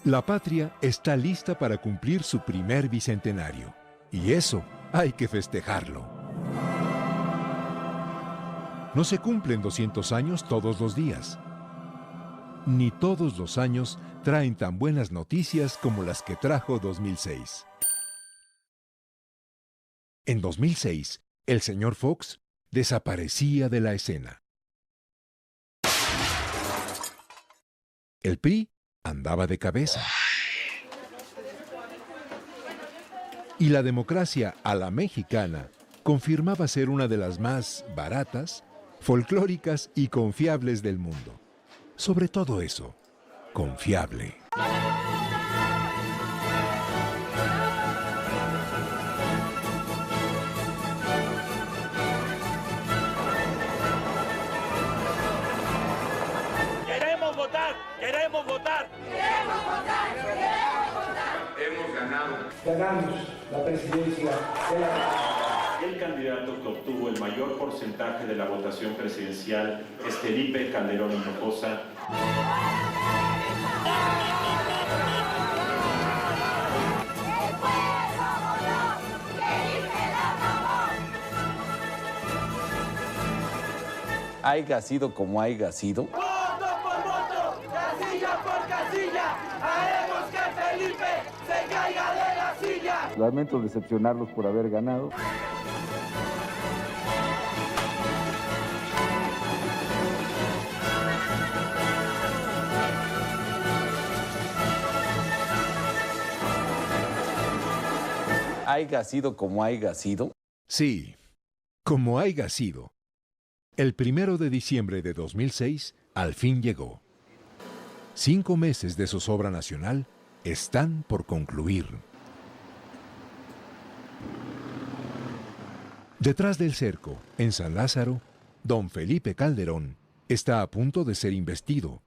La patria está lista para cumplir su primer bicentenario. Y eso hay que festejarlo. No se cumplen 200 años todos los días. Ni todos los años traen tan buenas noticias como las que trajo 2006. En 2006, el señor Fox desaparecía de la escena. El PRI andaba de cabeza. Y la democracia a la mexicana confirmaba ser una de las más baratas, folclóricas y confiables del mundo. Sobre todo eso, confiable. ¡Queremos votar! ¡Queremos votar! ¡Queremos votar! ¡Queremos votar! Hemos ganado. Ganamos la presidencia de la República. El candidato que obtuvo el mayor porcentaje de la votación presidencial es Felipe Calderón Hinojosa. Haiga sido como haiga sido. ¡Voto por voto! ¡Casilla por casilla! ¡Haremos que Felipe se caiga de la silla! Lamento decepcionarlos por haber ganado. Haiga sido como haiga sido. Sí, como haya sido. El 1 de diciembre de 2006 al fin llegó. 5 meses de zozobra nacional están por concluir. Detrás del cerco, en San Lázaro, don Felipe Calderón está a punto de ser investido.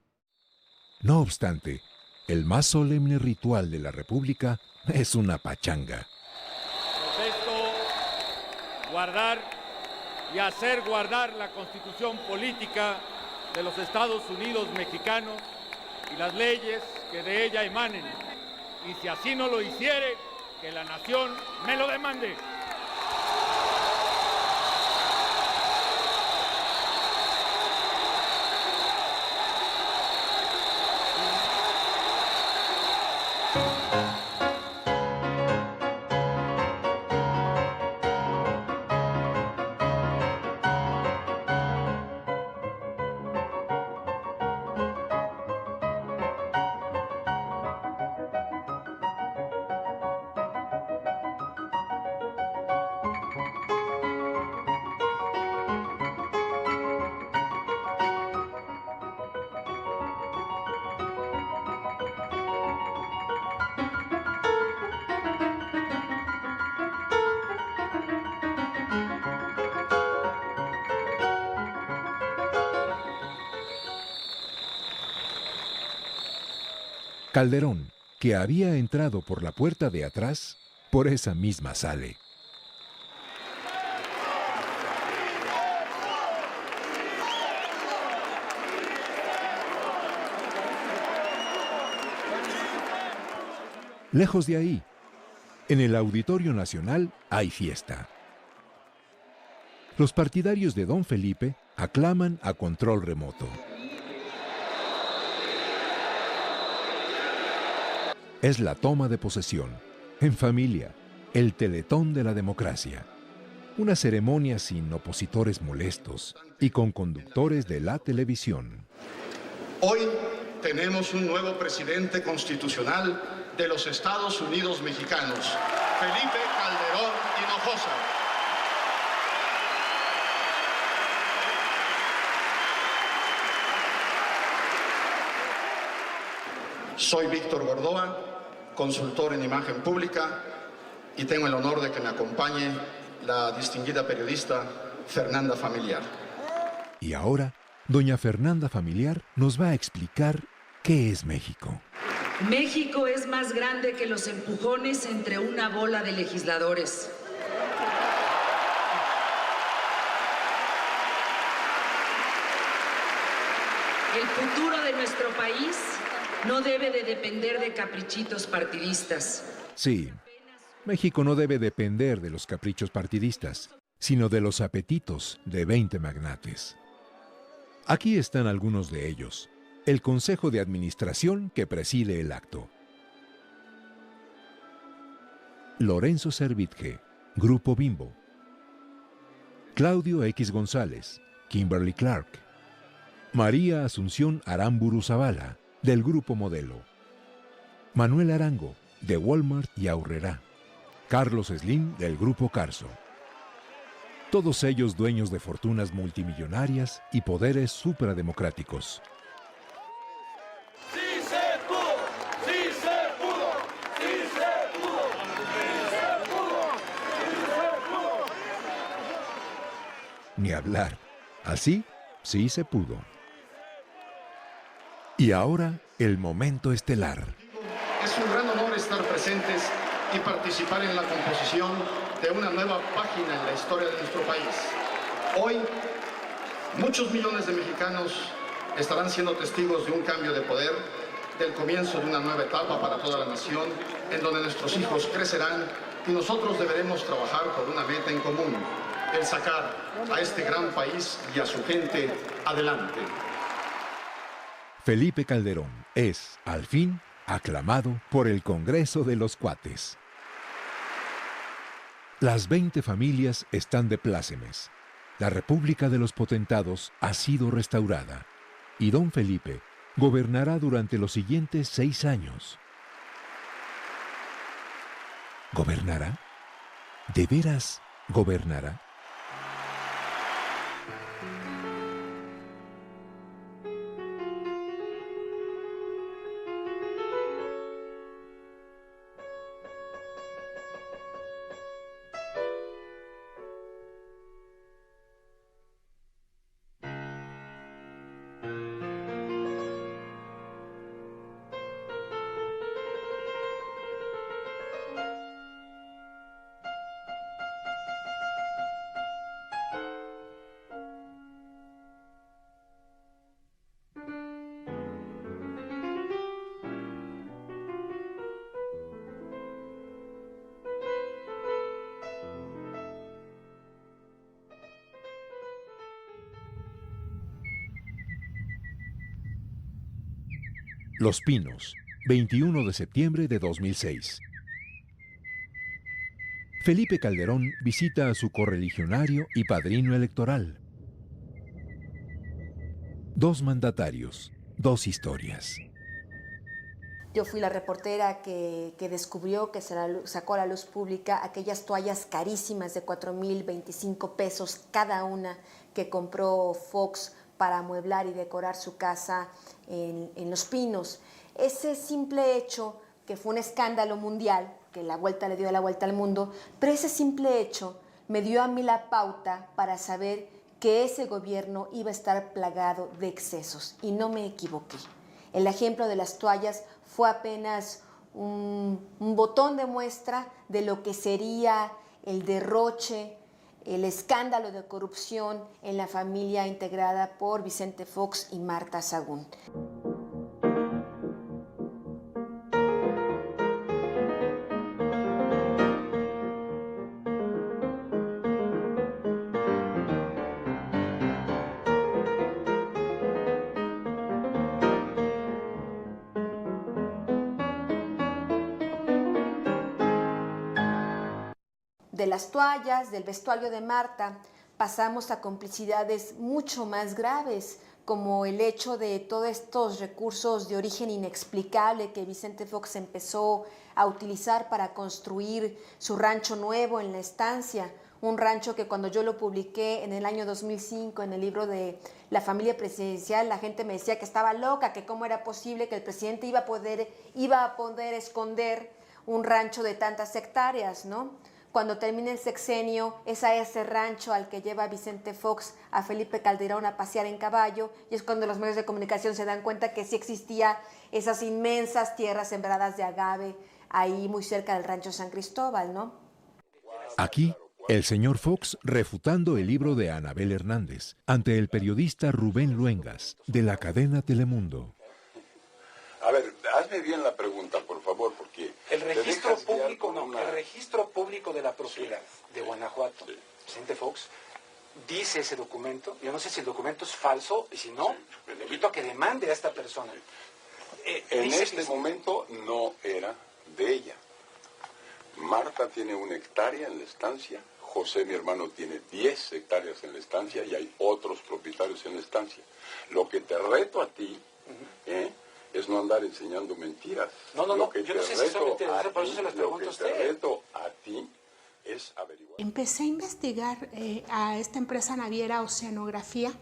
No obstante, el más solemne ritual de la República es una pachanga. Protesto guardar y hacer guardar la Constitución política de los Estados Unidos mexicanos y las leyes que de ella emanen. Y si así no lo hiciere, que la nación me lo demande. Calderón, que había entrado por la puerta de atrás, por esa misma sale. Lejos de ahí, en el Auditorio Nacional hay fiesta. Los partidarios de don Felipe aclaman a control remoto. Es la toma de posesión, en familia, el teletón de la democracia. Una ceremonia sin opositores molestos y con conductores de la televisión. Hoy tenemos un nuevo presidente constitucional de los Estados Unidos mexicanos, Felipe Calderón Hinojosa. Soy Víctor Gordoa, consultor en imagen pública, y tengo el honor de que me acompañe la distinguida periodista Fernanda Familiar. Y ahora, doña Fernanda Familiar nos va a explicar qué es México. México es más grande que los empujones entre una bola de legisladores. El futuro de nuestro país no debe de depender de caprichitos partidistas. Sí, México no debe depender de los caprichos partidistas, sino de los apetitos de 20 magnates. Aquí están algunos de ellos. El Consejo de Administración que preside el acto. Lorenzo Servitje, Grupo Bimbo. Claudio X González, Kimberly Clark. María Asunción Aramburu Zavala, del Grupo Modelo. Manuel Arango, de Walmart y Aurrerá. Carlos Slim, del Grupo Carso. Todos ellos dueños de fortunas multimillonarias y poderes suprademocráticos. ¡Sí se pudo! ¡Sí se pudo! ¡Sí se pudo! ¡Sí se pudo! ¡Sí se pudo! Ni hablar. Así, sí se pudo. Y ahora, el momento estelar. Es un gran honor estar presentes y participar en la composición de una nueva página en la historia de nuestro país. Hoy, muchos millones de mexicanos estarán siendo testigos de un cambio de poder, del comienzo de una nueva etapa para toda la nación, en donde nuestros hijos crecerán y nosotros deberemos trabajar por una meta en común, el sacar a este gran país y a su gente adelante. Felipe Calderón es, al fin, aclamado por el Congreso de los Cuates. Las 20 familias están de plácemes. La República de los Potentados ha sido restaurada y don Felipe gobernará durante los siguientes 6 años. ¿Gobernará? ¿De veras gobernará? Los Pinos, 21 de septiembre de 2006. Felipe Calderón visita a su correligionario y padrino electoral. 2 mandatarios, 2 historias. Yo fui la reportera que descubrió, que sacó a la luz pública aquellas toallas carísimas de 4,025 pesos cada una que compró Fox para amueblar y decorar su casa en Los Pinos. Ese simple hecho, que fue un escándalo mundial, que le dio la vuelta al mundo, pero ese simple hecho me dio a mí la pauta para saber que ese gobierno iba a estar plagado de excesos, y no me equivoqué. El ejemplo de las toallas fue apenas un botón de muestra de lo que sería el derroche, el escándalo de corrupción en la familia integrada por Vicente Fox y Marta Sagún. De las toallas, del vestuario de Marta, pasamos a complicidades mucho más graves, como el hecho de todos estos recursos de origen inexplicable que Vicente Fox empezó a utilizar para construir su rancho nuevo en La Estancia, un rancho que cuando yo lo publiqué en el año 2005 en el libro de La familia presidencial, la gente me decía que estaba loca, que cómo era posible que el presidente iba a poder esconder un rancho de tantas hectáreas, ¿no? Cuando termine el sexenio, es a ese rancho al que lleva Vicente Fox a Felipe Calderón a pasear en caballo, y es cuando los medios de comunicación se dan cuenta que sí existía esas inmensas tierras sembradas de agave ahí muy cerca del rancho San Cristóbal, ¿no? Aquí, el señor Fox refutando el libro de Anabel Hernández ante el periodista Rubén Luengas, de la cadena Telemundo. A ver, hazme bien la pregunta, por favor, porque... El registro público, el registro público de la propiedad de Guanajuato, Vicente Fox, dice ese documento. Yo no sé si el documento es falso, y si no, le invito a que demande a esta persona. En este momento no era de ella. Marta tiene 1 hectárea en la estancia, José, mi hermano, tiene 10 hectáreas en la estancia y hay otros propietarios en la estancia. Lo que te reto a ti es no andar enseñando mentiras. No, yo no sé si son mentiras, por eso se las pregunto a usted. Lo que te reto a ti es averiguar. Empecé a investigar a esta empresa naviera Oceanografía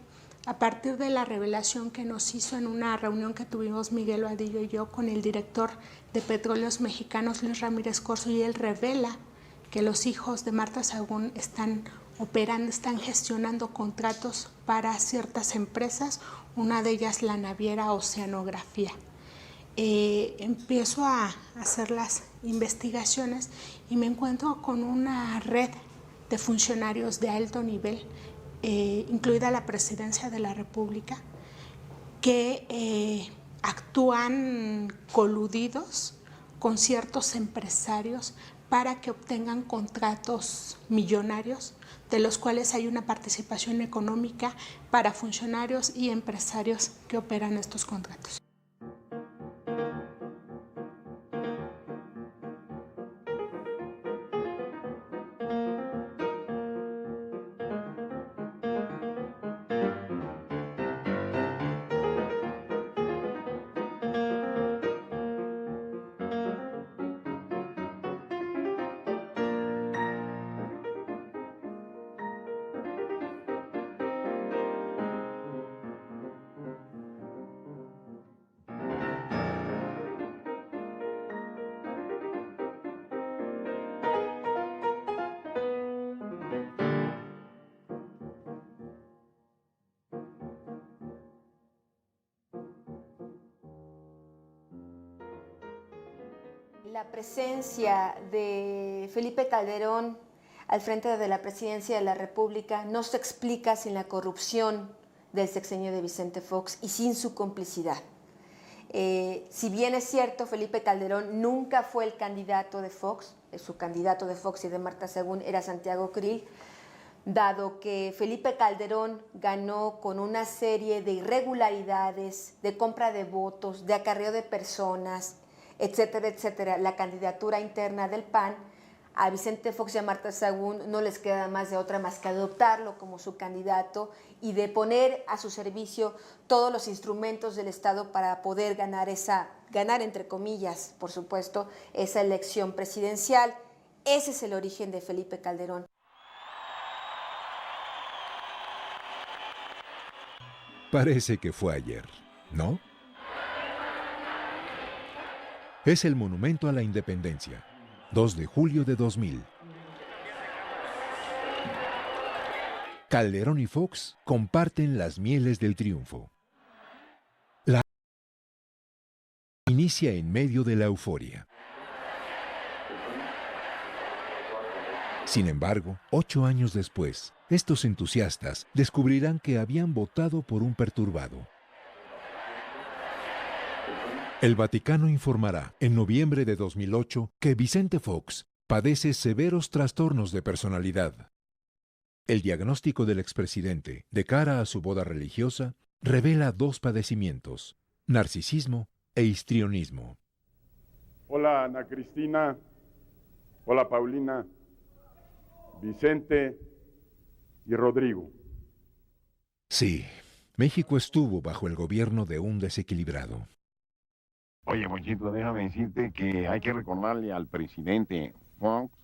a partir de la revelación que nos hizo en una reunión que tuvimos Miguel Vadillo y yo con el director de Petróleos Mexicanos, Luis Ramírez Corzo, y él revela que los hijos de Marta Sahagún están operando, están gestionando contratos para ciertas empresas, una de ellas la naviera Oceanografía. Empiezo a hacer las investigaciones y me encuentro con una red de funcionarios de alto nivel, incluida la Presidencia de la República, que actúan coludidos con ciertos empresarios para que obtengan contratos millonarios, de los cuales hay una participación económica para funcionarios y empresarios que operan estos contratos. La presencia de Felipe Calderón al frente de la Presidencia de la República no se explica sin la corrupción del sexenio de Vicente Fox y sin su complicidad. Si bien es cierto, Felipe Calderón nunca fue el candidato de Fox, su candidato de Fox y de Marta Sahagún era Santiago Krill, dado que Felipe Calderón ganó con una serie de irregularidades, de compra de votos, de acarreo de personas, etcétera, etcétera, la candidatura interna del PAN, a Vicente Fox y a Marta Sahagún no les queda más de otra más que adoptarlo como su candidato y de poner a su servicio todos los instrumentos del Estado para poder ganar entre comillas, por supuesto, esa elección presidencial. Ese es el origen de Felipe Calderón. Parece que fue ayer, ¿no? Es el Monumento a la Independencia, 2 de julio de 2000. Calderón y Fox comparten las mieles del triunfo. La inicia en medio de la euforia. Sin embargo, 8 años después, estos entusiastas descubrirán que habían votado por un perturbado. El Vaticano informará en noviembre de 2008 que Vicente Fox padece severos trastornos de personalidad. El diagnóstico del expresidente de cara a su boda religiosa revela 2 padecimientos: narcisismo e histrionismo. Hola Ana Cristina, hola Paulina, Vicente y Rodrigo. Sí, México estuvo bajo el gobierno de un desequilibrado. Oye, Monchito, déjame decirte que hay que recordarle al presidente Fox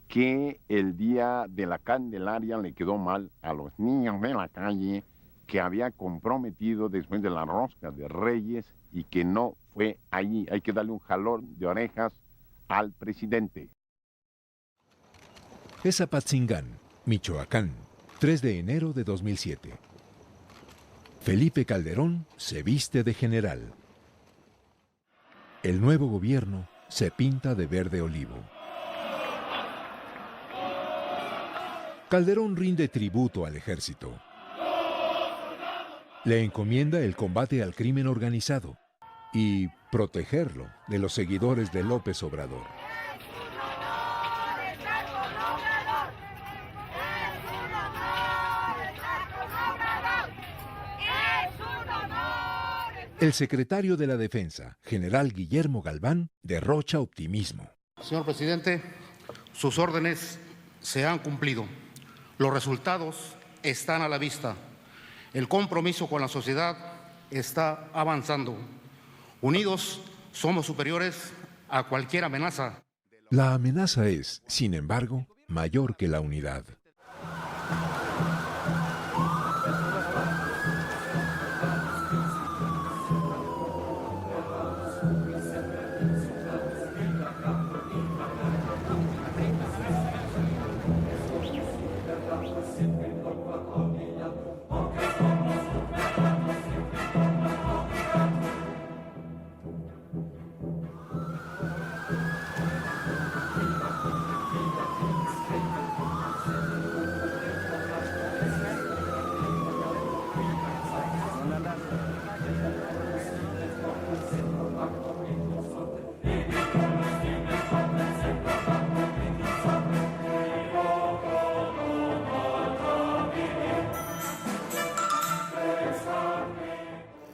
que el día de la Candelaria le quedó mal a los niños de la calle que había comprometido después de la rosca de Reyes y que no fue allí. Hay que darle un jalón de orejas al presidente. Es Apatzingán, Michoacán, 3 de enero de 2007. Felipe Calderón se viste de general. El nuevo gobierno se pinta de verde olivo. Calderón rinde tributo al ejército. Le encomienda el combate al crimen organizado y protegerlo de los seguidores de López Obrador. El secretario de la Defensa, general Guillermo Galván, derrocha optimismo. Señor presidente, sus órdenes se han cumplido. Los resultados están a la vista. El compromiso con la sociedad está avanzando. Unidos somos superiores a cualquier amenaza. La amenaza es, sin embargo, mayor que la unidad.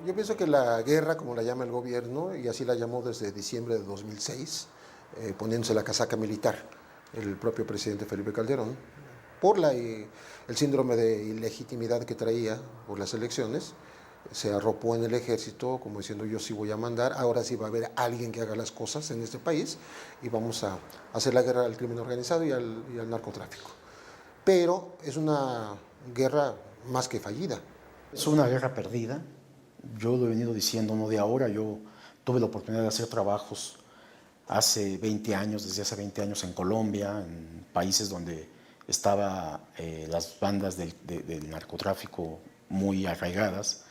Yo pienso que la guerra, como la llama el gobierno, y así la llamó desde diciembre de 2006, poniéndose la casaca militar, el propio presidente Felipe Calderón, por el síndrome de ilegitimidad que traía por las elecciones, se arropó en el ejército como diciendo yo sí voy a mandar, ahora sí va a haber alguien que haga las cosas en este país y vamos a hacer la guerra al crimen organizado y al narcotráfico. Pero es una guerra más que fallida. Es una guerra perdida. Yo lo he venido diciendo no de ahora, yo tuve la oportunidad de hacer trabajos hace 20 años, desde hace 20 años en Colombia, en países donde estaban las bandas del narcotráfico muy arraigadas.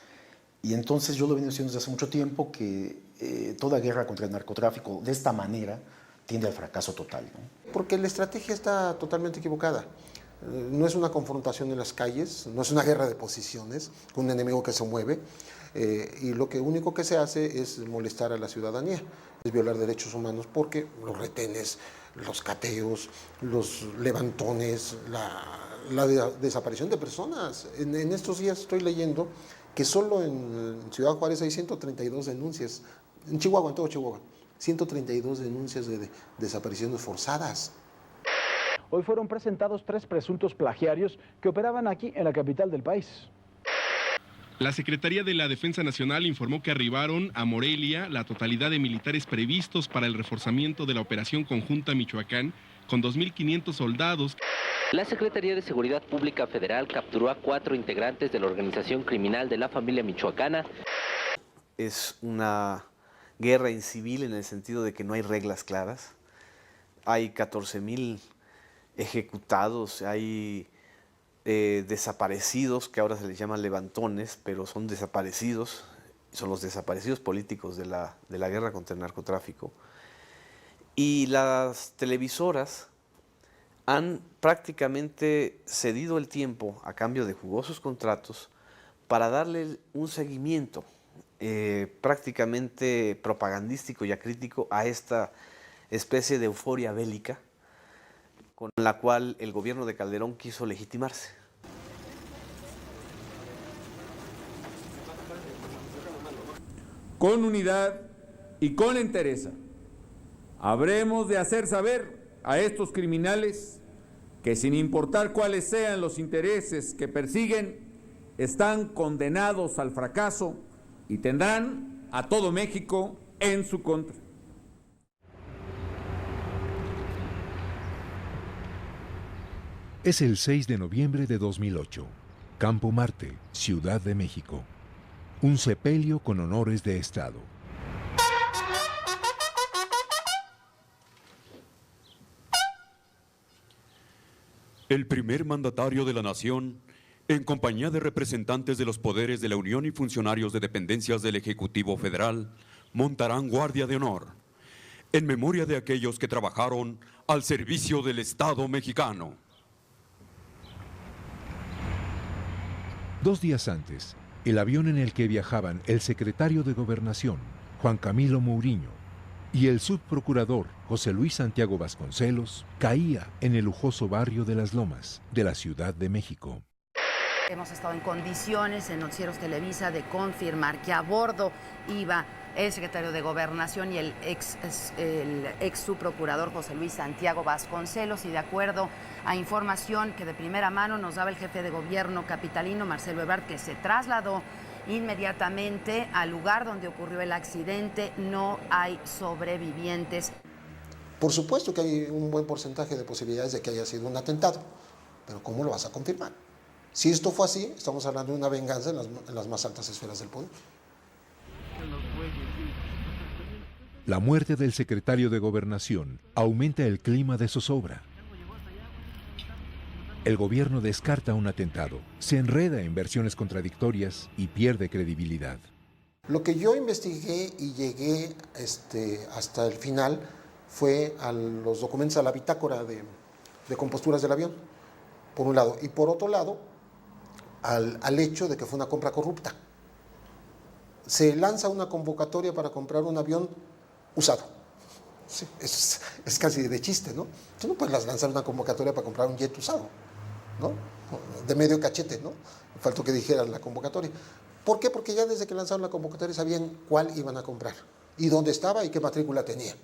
Y entonces yo lo he venido diciendo desde hace mucho tiempo que toda guerra contra el narcotráfico de esta manera tiende al fracaso total, ¿no? Porque la estrategia está totalmente equivocada. No es una confrontación en las calles, no es una guerra de posiciones con un enemigo que se mueve. Y lo único que se hace es molestar a la ciudadanía, es violar derechos humanos porque los retenes, los cateos, los levantones, la desaparición de personas. En estos días estoy leyendo que solo en Ciudad Juárez hay 132 denuncias, en Chihuahua, en todo Chihuahua, 132 denuncias de desapariciones forzadas. Hoy fueron presentados 3 presuntos plagiarios que operaban aquí en la capital del país. La Secretaría de la Defensa Nacional informó que arribaron a Morelia la totalidad de militares previstos para el reforzamiento de la Operación Conjunta Michoacán, con 2.500 soldados. La Secretaría de Seguridad Pública Federal capturó a 4 integrantes de la organización criminal de la familia michoacana. Es una guerra incivil en el sentido de que no hay reglas claras. Hay 14,000 ejecutados, hay desaparecidos, que ahora se les llama levantones, pero son desaparecidos, son los desaparecidos políticos de la guerra contra el narcotráfico. Y las televisoras han prácticamente cedido el tiempo a cambio de jugosos contratos para darle un seguimiento prácticamente propagandístico y acrítico a esta especie de euforia bélica con la cual el gobierno de Calderón quiso legitimarse. Con unidad y con entereza, habremos de hacer saber a estos criminales que sin importar cuáles sean los intereses que persiguen, están condenados al fracaso y tendrán a todo México en su contra. Es el 6 de noviembre de 2008. Campo Marte, Ciudad de México. Un sepelio con honores de Estado. El primer mandatario de la nación, en compañía de representantes de los poderes de la Unión y funcionarios de dependencias del Ejecutivo Federal, montarán guardia de honor, en memoria de aquellos que trabajaron al servicio del Estado mexicano. 2 días antes, el avión en el que viajaban el secretario de Gobernación, Juan Camilo Mourinho, y el subprocurador José Luis Santiago Vasconcelos caía en el lujoso barrio de Las Lomas de la Ciudad de México. Hemos estado en condiciones en Noticieros Televisa de confirmar que a bordo iba el secretario de Gobernación y el ex subprocurador José Luis Santiago Vasconcelos, y de acuerdo a información que de primera mano nos daba el jefe de gobierno capitalino, Marcelo Ebrard, que se trasladó inmediatamente al lugar donde ocurrió el accidente, no hay sobrevivientes. Por supuesto que hay un buen porcentaje de posibilidades de que haya sido un atentado, pero ¿cómo lo vas a confirmar? Si esto fue así, estamos hablando de una venganza en las más altas esferas del poder. La muerte del secretario de Gobernación aumenta el clima de zozobra. El gobierno descarta un atentado, se enreda en versiones contradictorias y pierde credibilidad. Lo que yo investigué y llegué hasta el final fue a los documentos, a la bitácora de composturas del avión, por un lado, y por otro lado, al hecho de que fue una compra corrupta. Se lanza una convocatoria para comprar un avión usado. Sí, es casi de chiste, ¿no? Tú no puedes lanzar una convocatoria para comprar un jet usado, ¿no? De medio cachete, ¿no? Faltó que dijeran la convocatoria. ¿Por qué? Porque ya desde que lanzaron la convocatoria sabían cuál iban a comprar y dónde estaba y qué matrícula tenía.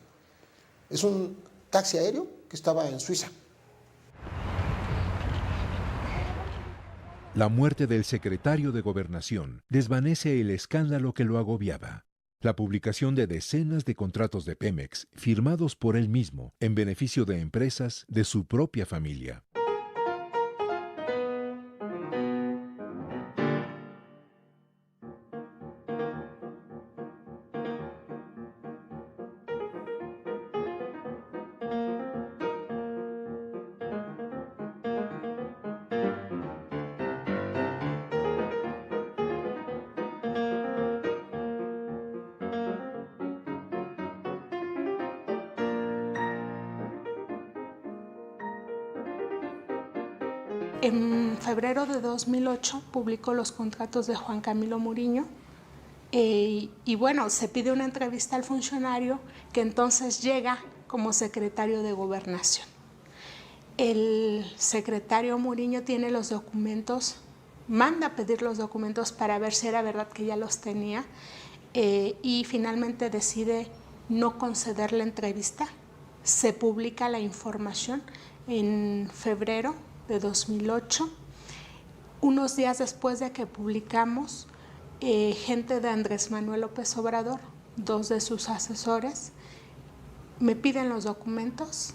Es un taxi aéreo que estaba en Suiza. La muerte del secretario de Gobernación desvanece el escándalo que lo agobiaba. La publicación de decenas de contratos de Pemex firmados por él mismo en beneficio de empresas de su propia familia. En febrero de 2008 publicó los contratos de Juan Camilo Mourinho y bueno, se pide una entrevista al funcionario que entonces llega como secretario de Gobernación. El secretario Mourinho tiene los documentos, manda a pedir los documentos para ver si era verdad que ya los tenía y finalmente decide no conceder la entrevista. Se publica la información en febrero de 2008. Unos días después de que publicamos, gente de Andrés Manuel López Obrador, dos de sus asesores, me piden los documentos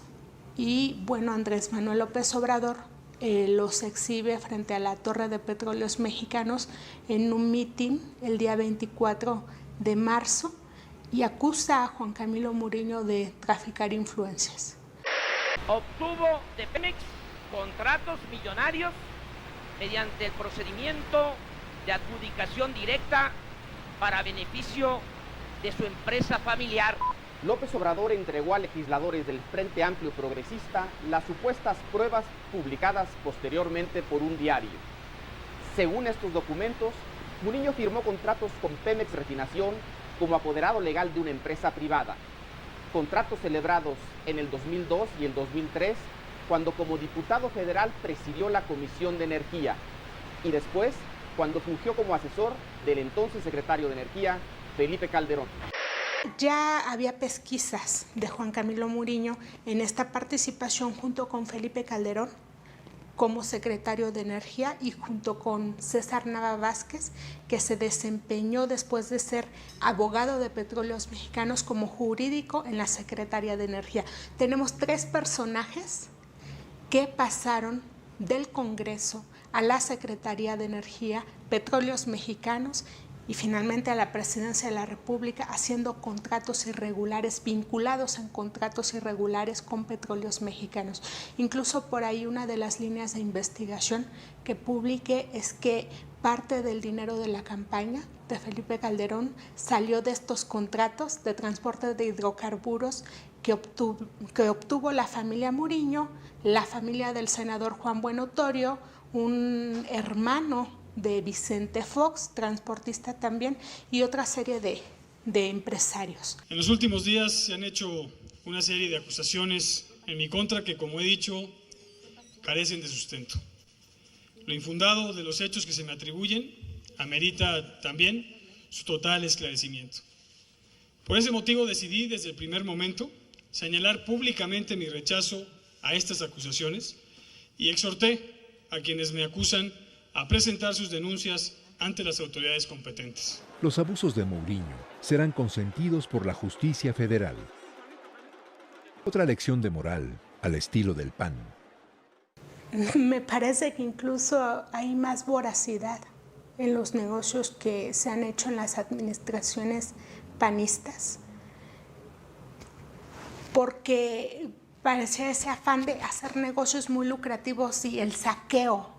y bueno, Andrés Manuel López Obrador los exhibe frente a la Torre de Petróleos Mexicanos en un mitin el día 24 de marzo y acusa a Juan Camilo Mourinho de traficar influencias. Obtuvo de Pemex contratos millonarios mediante el procedimiento de adjudicación directa para beneficio de su empresa familiar. López Obrador entregó a legisladores del Frente Amplio Progresista las supuestas pruebas publicadas posteriormente por un diario. Según estos documentos, Mourinho firmó contratos con Pemex Refinación como apoderado legal de una empresa privada. Contratos celebrados en el 2002 y el 2003, cuando como diputado federal presidió la Comisión de Energía y después cuando fungió como asesor del entonces secretario de Energía, Felipe Calderón. Ya había pesquisas de Juan Camilo Mourinho en esta participación junto con Felipe Calderón como secretario de Energía y junto con César Nava Vázquez, que se desempeñó después de ser abogado de Petróleos Mexicanos como jurídico en la Secretaría de Energía. Tenemos 3 personajes que pasaron del Congreso a la Secretaría de Energía, Petróleos Mexicanos y finalmente a la Presidencia de la República, haciendo contratos irregulares, vinculados en contratos irregulares con Petróleos Mexicanos. Incluso por ahí una de las líneas de investigación que publiqué es que parte del dinero de la campaña de Felipe Calderón salió de estos contratos de transporte de hidrocarburos que obtuvo la familia Mourinho, la familia del senador Juan Buenotorio, un hermano de Vicente Fox, transportista también, y otra serie de de empresarios. En los últimos días se han hecho una serie de acusaciones en mi contra que, como he dicho, carecen de sustento. Lo infundado de los hechos que se me atribuyen amerita también su total esclarecimiento. Por ese motivo decidí desde el primer momento señalar públicamente mi rechazo a estas acusaciones y exhorté a quienes me acusan a presentar sus denuncias ante las autoridades competentes. Los abusos de Mourinho serán consentidos por la justicia federal. Otra lección de moral al estilo del PAN. Me parece que incluso hay más voracidad en los negocios que se han hecho en las administraciones panistas, porque parecía ese afán de hacer negocios muy lucrativos y el saqueo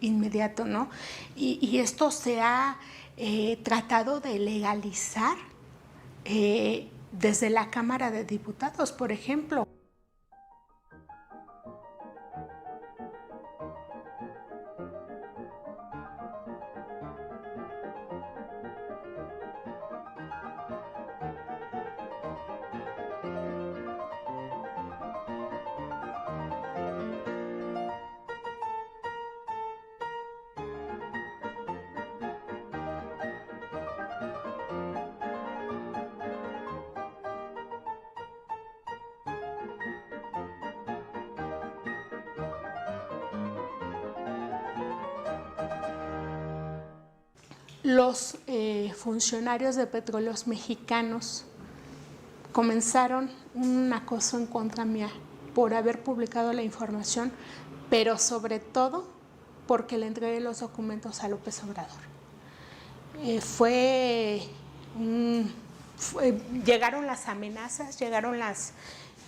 inmediato, ¿no? Y esto se ha tratado de legalizar desde la Cámara de Diputados, por ejemplo. Los funcionarios de Petróleos Mexicanos comenzaron un acoso en contra mía por haber publicado la información, pero sobre todo porque le entregué los documentos a López Obrador. Llegaron las amenazas, llegaron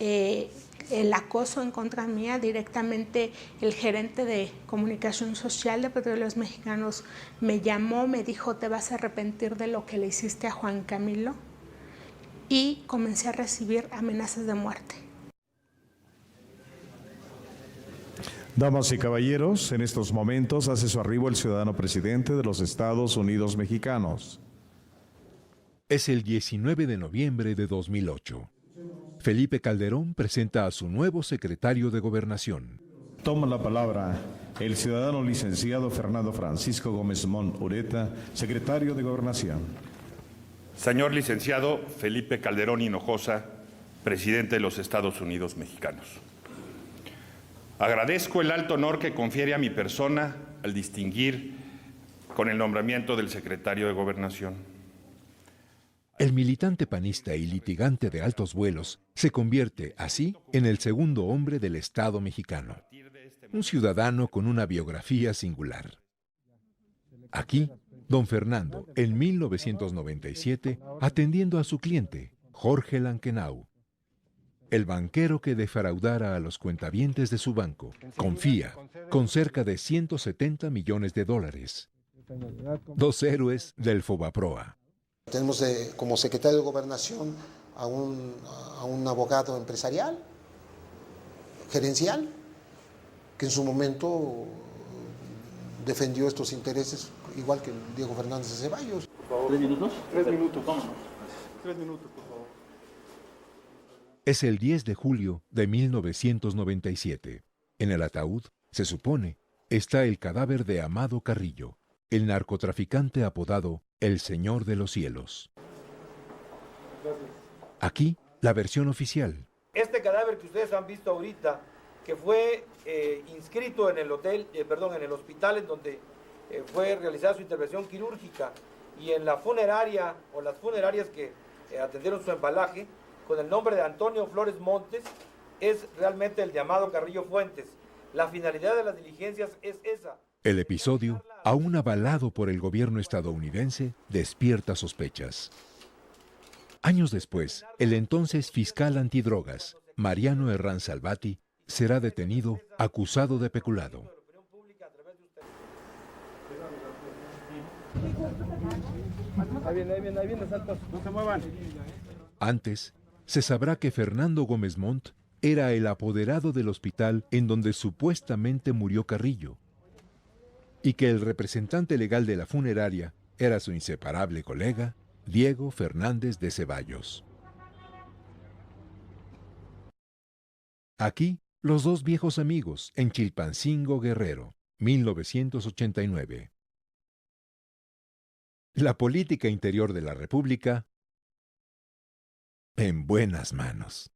el acoso en contra mía. Directamente el gerente de comunicación social de Petróleos Mexicanos me llamó, me dijo: te vas a arrepentir de lo que le hiciste a Juan Camilo, y comencé a recibir amenazas de muerte. Damas y caballeros, en estos momentos hace su arribo el ciudadano presidente de los Estados Unidos mexicanos. Es el 19 de noviembre de 2008. Felipe Calderón presenta a su nuevo secretario de Gobernación. Toma la palabra el ciudadano licenciado Fernando Francisco Gómez Montt Ureta, secretario de Gobernación. Señor licenciado Felipe Calderón Hinojosa, presidente de los Estados Unidos mexicanos. Agradezco el alto honor que confiere a mi persona al distinguir con el nombramiento del secretario de Gobernación. El militante panista y litigante de altos vuelos se convierte, así, en el segundo hombre del Estado mexicano. Un ciudadano con una biografía singular. Aquí, don Fernando, en 1997, atendiendo a su cliente, Jorge Lankenau. El banquero que defraudara a los cuentavientes de su banco, confía, con cerca de $170 millones. Dos héroes del Fobaproa. Tenemos como secretario de Gobernación a un abogado empresarial, gerencial, que en su momento defendió estos intereses, igual que Diego Fernández de Ceballos. ¿3 minutos? 3 minutos. Vámonos. 3 minutos, por favor. Es el 10 de julio de 1997. En el ataúd, se supone, está el cadáver de Amado Carrillo, el narcotraficante apodado El Señor de los Cielos. Aquí, la versión oficial. Este cadáver que ustedes han visto ahorita, que fue inscrito en el en el hospital en donde fue realizada su intervención quirúrgica, y en la funeraria o las funerarias que atendieron su embalaje, con el nombre de Antonio Flores Montes, es realmente el de Amado Carrillo Fuentes. La finalidad de las diligencias es esa. El episodio, aún avalado por el gobierno estadounidense, despierta sospechas. Años después, el entonces fiscal antidrogas, Mariano Herrán Salvati, será detenido acusado de peculado. Ahí viene, Santos. No se muevan. Antes, se sabrá que Fernando Gómez Montt era el apoderado del hospital en donde supuestamente murió Carrillo, y que el representante legal de la funeraria era su inseparable colega, Diego Fernández de Ceballos. Aquí, los dos viejos amigos en Chilpancingo, Guerrero, 1989. La política interior de la República en buenas manos.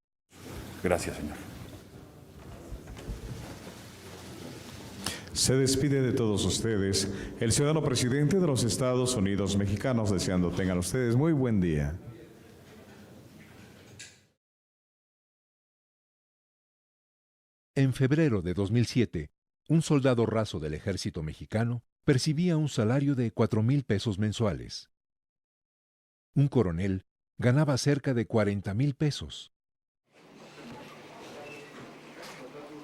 Gracias, señor. Se despide de todos ustedes el ciudadano presidente de los Estados Unidos mexicanos, deseando tengan ustedes muy buen día. En febrero de 2007, un soldado raso del ejército mexicano percibía un salario de 4,000 pesos mensuales. Un coronel ganaba cerca de 40,000 pesos.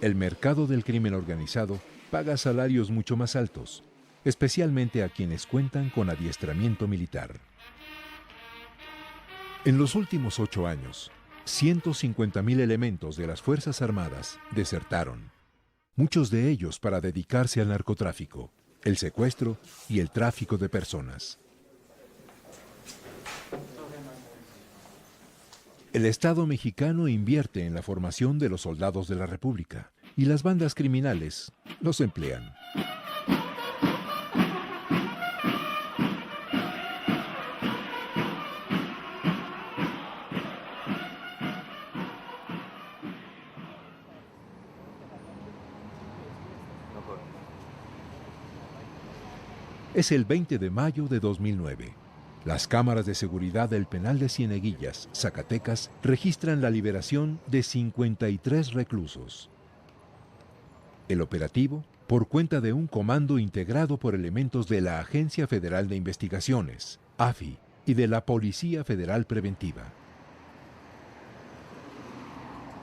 El mercado del crimen organizado paga salarios mucho más altos, especialmente a quienes cuentan con adiestramiento militar. En los últimos 8 años, 150,000 elementos de las Fuerzas Armadas desertaron, muchos de ellos para dedicarse al narcotráfico, el secuestro y el tráfico de personas. El Estado mexicano invierte en la formación de los soldados de la República y las bandas criminales los emplean. Es el 20 de mayo de 2009. Las cámaras de seguridad del penal de Cieneguillas, Zacatecas, registran la liberación de 53 reclusos. El operativo, por cuenta de un comando integrado por elementos de la Agencia Federal de Investigaciones, AFI, y de la Policía Federal Preventiva.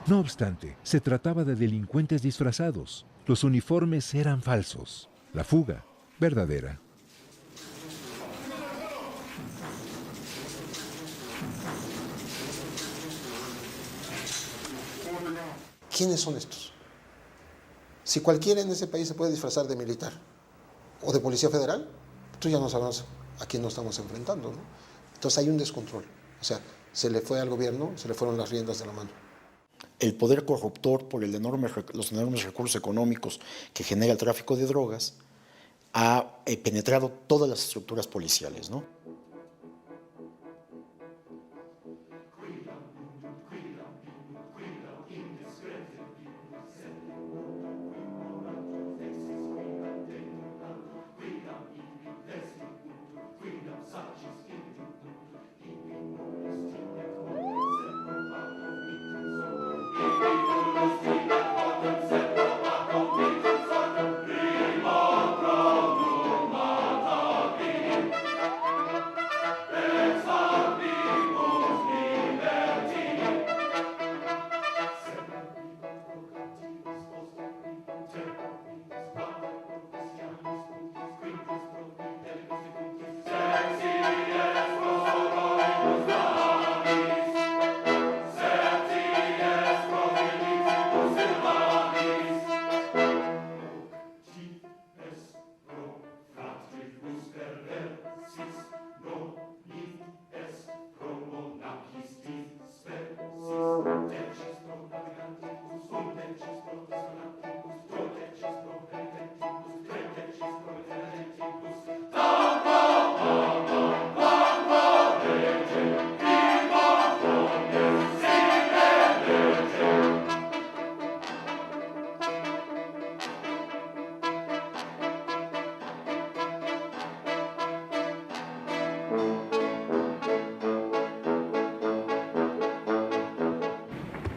No obstante, se trataba de delincuentes disfrazados. Los uniformes eran falsos. La fuga, verdadera. ¿Quiénes son estos? Si cualquiera en ese país se puede disfrazar de militar o de policía federal, tú ya no sabemos a quién nos estamos enfrentando, ¿no? Entonces hay un descontrol. O sea, se le fue al gobierno, se le fueron las riendas de la mano. El poder corruptor, por los enormes recursos económicos que genera el tráfico de drogas, ha penetrado todas las estructuras policiales, ¿no?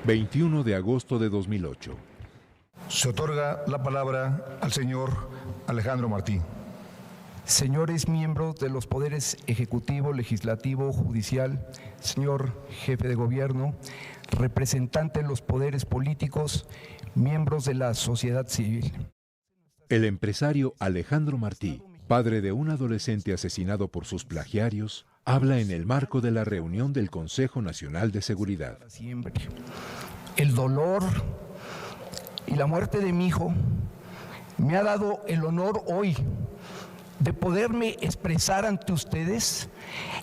...21 de agosto de 2008. Se otorga la palabra al señor Alejandro Martí. Señores miembros de los poderes ejecutivo, legislativo, judicial, señor jefe de gobierno, representantes de los poderes políticos, miembros de la sociedad civil. El empresario Alejandro Martí, padre de un adolescente asesinado por sus plagiarios, habla en el marco de la reunión del Consejo Nacional de Seguridad. El dolor y la muerte de mi hijo me ha dado el honor hoy de poderme expresar ante ustedes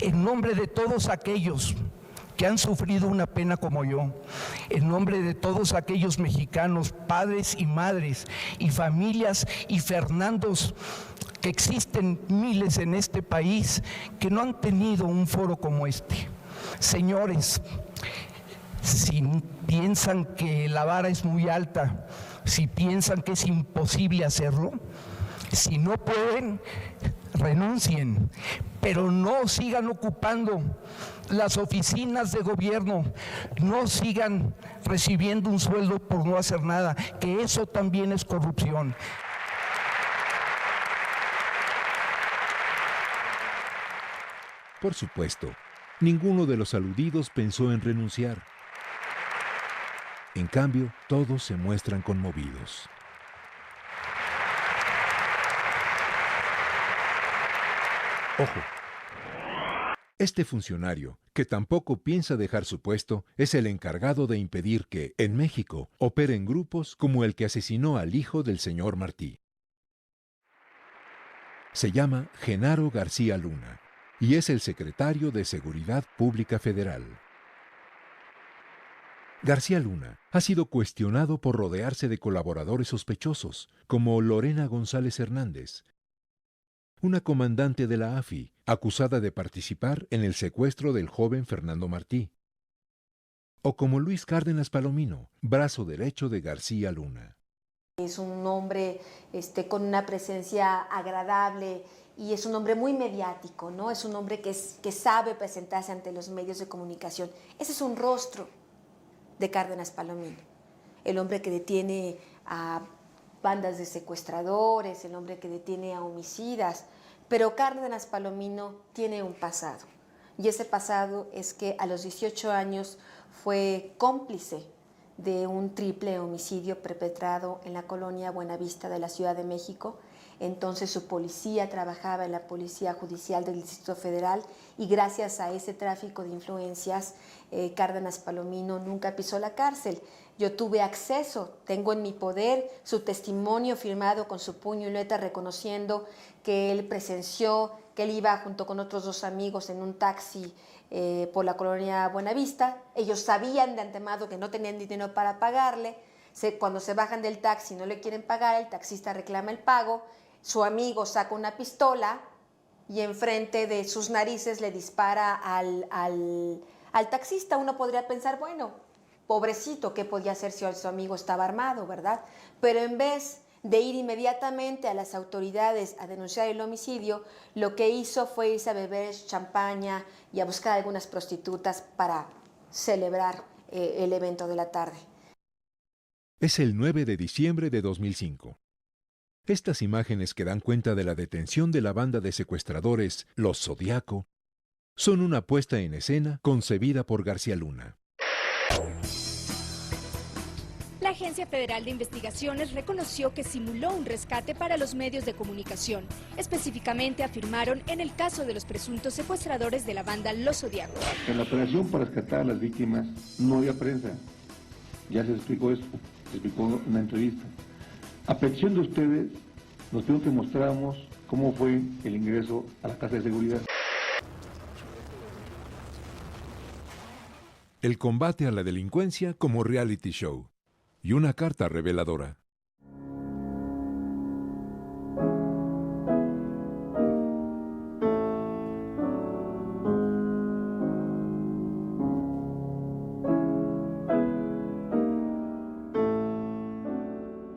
en nombre de todos aquellos que han sufrido una pena como yo, en nombre de todos aquellos mexicanos, padres y madres y familias y Fernandos, que existen miles en este país que no han tenido un foro como este. Señores, si piensan que la vara es muy alta, si piensan que es imposible hacerlo, si no pueden, renuncien, pero no sigan ocupando las oficinas de gobierno, no sigan recibiendo un sueldo por no hacer nada, que eso también es corrupción. Por supuesto, ninguno de los aludidos pensó en renunciar. En cambio, todos se muestran conmovidos. Ojo, este funcionario, que tampoco piensa dejar su puesto, es el encargado de impedir que, en México, operen grupos como el que asesinó al hijo del señor Martí. Se llama Genaro García Luna y es el secretario de Seguridad Pública Federal. García Luna ha sido cuestionado por rodearse de colaboradores sospechosos, como Lorena González Hernández, una comandante de la AFI, acusada de participar en el secuestro del joven Fernando Martí, o como Luis Cárdenas Palomino, brazo derecho de García Luna. Es un hombre con una presencia agradable y es un hombre muy mediático, ¿no? Es un hombre que sabe presentarse ante los medios de comunicación. Ese es un rostro de Cárdenas Palomino, el hombre que detiene a bandas de secuestradores, el hombre que detiene a homicidas, pero Cárdenas Palomino tiene un pasado, y ese pasado es que a los 18 años fue cómplice de un triple homicidio perpetrado en la colonia Buenavista de la Ciudad de México. Entonces su policía trabajaba en la Policía Judicial del Distrito Federal y gracias a ese tráfico de influencias, Cárdenas Palomino nunca pisó la cárcel. Yo tuve acceso, tengo en mi poder su testimonio firmado con su puño y letra reconociendo que él presenció, que él iba junto con otros 2 amigos en un taxi por la colonia Buenavista. Ellos sabían de antemano que no tenían dinero para pagarle. Cuando se bajan del taxi y no le quieren pagar, el taxista reclama el pago, su amigo saca una pistola y enfrente de sus narices le dispara al taxista. Uno podría pensar, bueno, pobrecito, ¿qué podía hacer si su amigo estaba armado, verdad? Pero en vez de ir inmediatamente a las autoridades a denunciar el homicidio, lo que hizo fue irse a beber champaña y a buscar algunas prostitutas para celebrar el evento de la tarde. Es el 9 de diciembre de 2005. Estas imágenes que dan cuenta de la detención de la banda de secuestradores Los Zodiaco son una puesta en escena concebida por García Luna. La Agencia Federal de Investigaciones reconoció que simuló un rescate para los medios de comunicación. Específicamente afirmaron en el caso de los presuntos secuestradores de la banda Los Zodiaco. En la operación para rescatar a las víctimas no había prensa. Ya se explicó esto, se explicó en una entrevista. A petición de ustedes, nos pidió que mostráramos cómo fue el ingreso a la casa de seguridad. El combate a la delincuencia como reality show y una carta reveladora.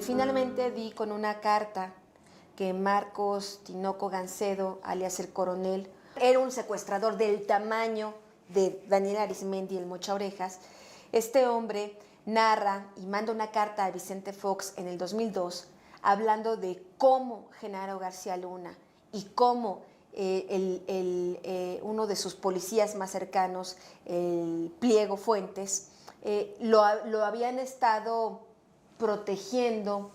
Finalmente di con una carta que Marcos Tinoco Gancedo, alias el Coronel, era un secuestrador del tamaño de Daniel Arismendi, el Mocha Orejas. Este hombre narra y manda una carta a Vicente Fox en el 2002 hablando de cómo Genaro García Luna y cómo uno de sus policías más cercanos, el Pliego Fuentes, lo habían estado protegiendo,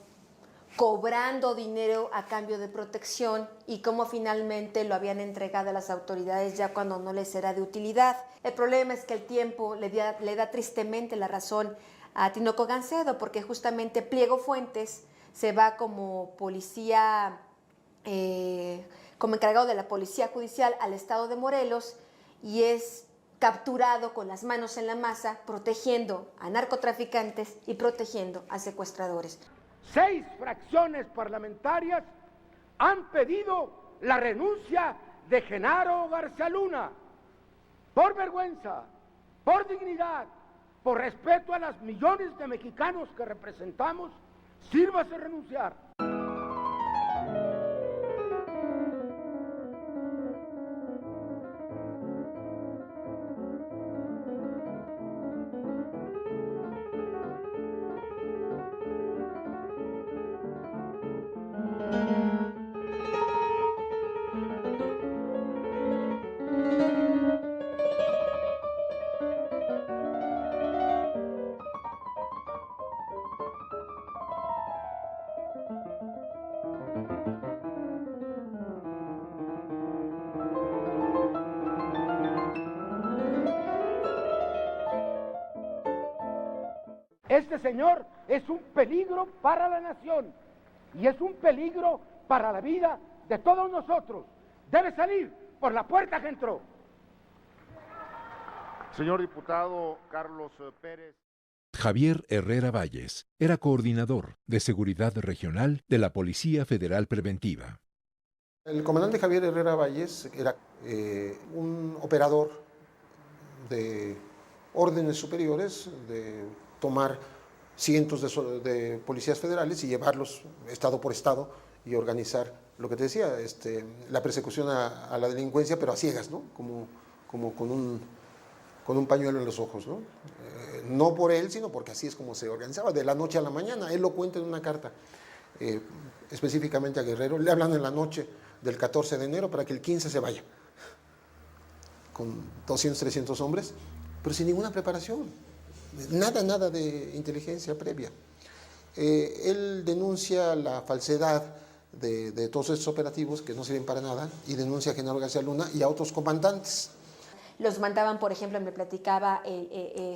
cobrando dinero a cambio de protección y cómo finalmente lo habían entregado a las autoridades ya cuando no les era de utilidad. El problema es que el tiempo le da tristemente la razón a Tinoco Gancedo, porque justamente Pliego Fuentes se va como policía como encargado de la Policía Judicial al estado de Morelos y es capturado con las manos en la masa, protegiendo a narcotraficantes y protegiendo a secuestradores. 6 fracciones parlamentarias han pedido la renuncia de Genaro García Luna. Por vergüenza, por dignidad, por respeto a los millones de mexicanos que representamos, sírvase renunciar. Este señor es un peligro para la nación y es un peligro para la vida de todos nosotros. Debe salir por la puerta que entró. Señor diputado Carlos Pérez. Javier Herrera Valles era coordinador de Seguridad Regional de la Policía Federal Preventiva. El comandante Javier Herrera Valles era un operador de órdenes superiores, de tomar cientos de policías federales y llevarlos estado por estado y organizar lo que te decía, la persecución a la delincuencia, pero a ciegas, ¿no? Como con un pañuelo en los ojos, ¿no? No por él, sino porque así es como se organizaba, de la noche a la mañana. Él lo cuenta en una carta, específicamente a Guerrero. Le hablan en la noche del 14 de enero para que el 15 se vaya, con 200, 300 hombres, pero sin ninguna preparación. Nada de inteligencia previa. Él denuncia la falsedad de todos estos operativos que no sirven para nada y denuncia a Genaro García Luna y a otros comandantes. Los mandaban, por ejemplo, me platicaba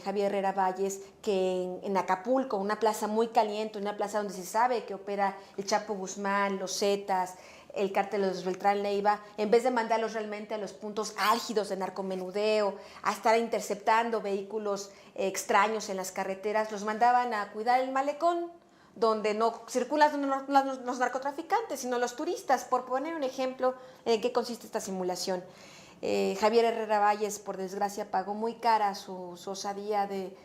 Javier Herrera Valles, que en Acapulco, una plaza muy caliente, una plaza donde se sabe que opera el Chapo Guzmán, los Zetas, el cártel de los Beltrán Leiva, en vez de mandarlos realmente a los puntos álgidos de narcomenudeo, a estar interceptando vehículos extraños en las carreteras, los mandaban a cuidar el malecón, donde no circulan los narcotraficantes, sino los turistas, por poner un ejemplo en qué consiste esta simulación. Javier Herrera Valles, por desgracia, pagó muy cara su osadía de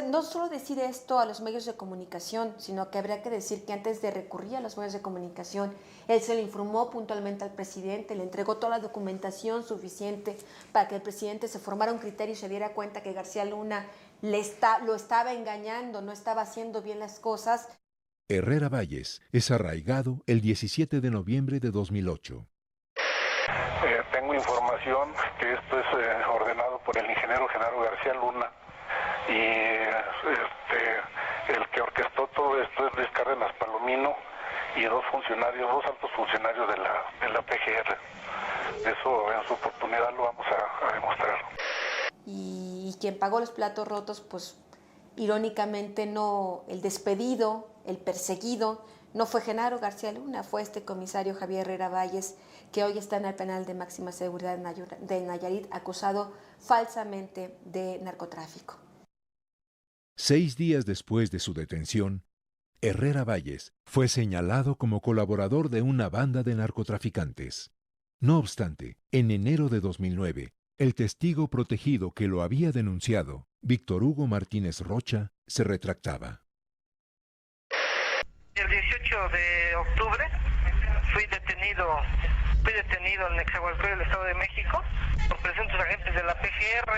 no solo decir esto a los medios de comunicación, sino que habría que decir que antes de recurrir a los medios de comunicación, él se le informó puntualmente al presidente, le entregó toda la documentación suficiente para que el presidente se formara un criterio y se diera cuenta que García Luna lo estaba engañando, no estaba haciendo bien las cosas. Herrera Valles es arraigado el 17 de noviembre de 2008. Tengo información que esto es ordenado por el ingeniero Genaro García Luna y el que orquestó todo esto es Luis Cárdenas Palomino y dos altos funcionarios de la PGR. Eso en su oportunidad lo vamos a demostrar. Y quien pagó los platos rotos, pues irónicamente no, el despedido, el perseguido, no fue Genaro García Luna, fue este comisario Javier Herrera Valles, que hoy está en el penal de máxima seguridad de Nayarit, acusado falsamente de narcotráfico. 6 días después de su detención, Herrera Valles fue señalado como colaborador de una banda de narcotraficantes. No obstante, en enero de 2009, el testigo protegido que lo había denunciado, Víctor Hugo Martínez Rocha, se retractaba. El 18 de octubre fui detenido en Nezahualcóyotl del Estado de México por presuntos agentes de la PGR,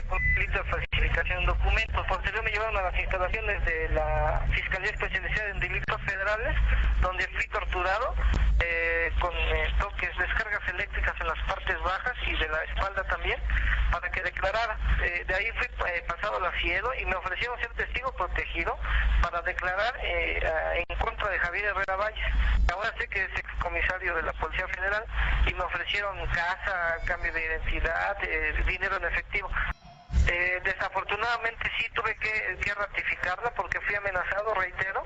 por delito de falsificación de documentos. Posteriormente me llevaron a las instalaciones de la Fiscalía Especializada en Delitos Federales, donde fui torturado con toques, descargas eléctricas en las partes bajas y de la espalda también, para que declarara. De ahí fui pasado al asiedo y me ofrecieron ser testigo protegido para declarar en contra de Javier Herrera Valles. Ahora sé que es excomisario de la Policía Federal y me ofrecieron casa, cambio de identidad, dinero en efectivo. Desafortunadamente sí tuve que ratificarla porque fui amenazado, reitero,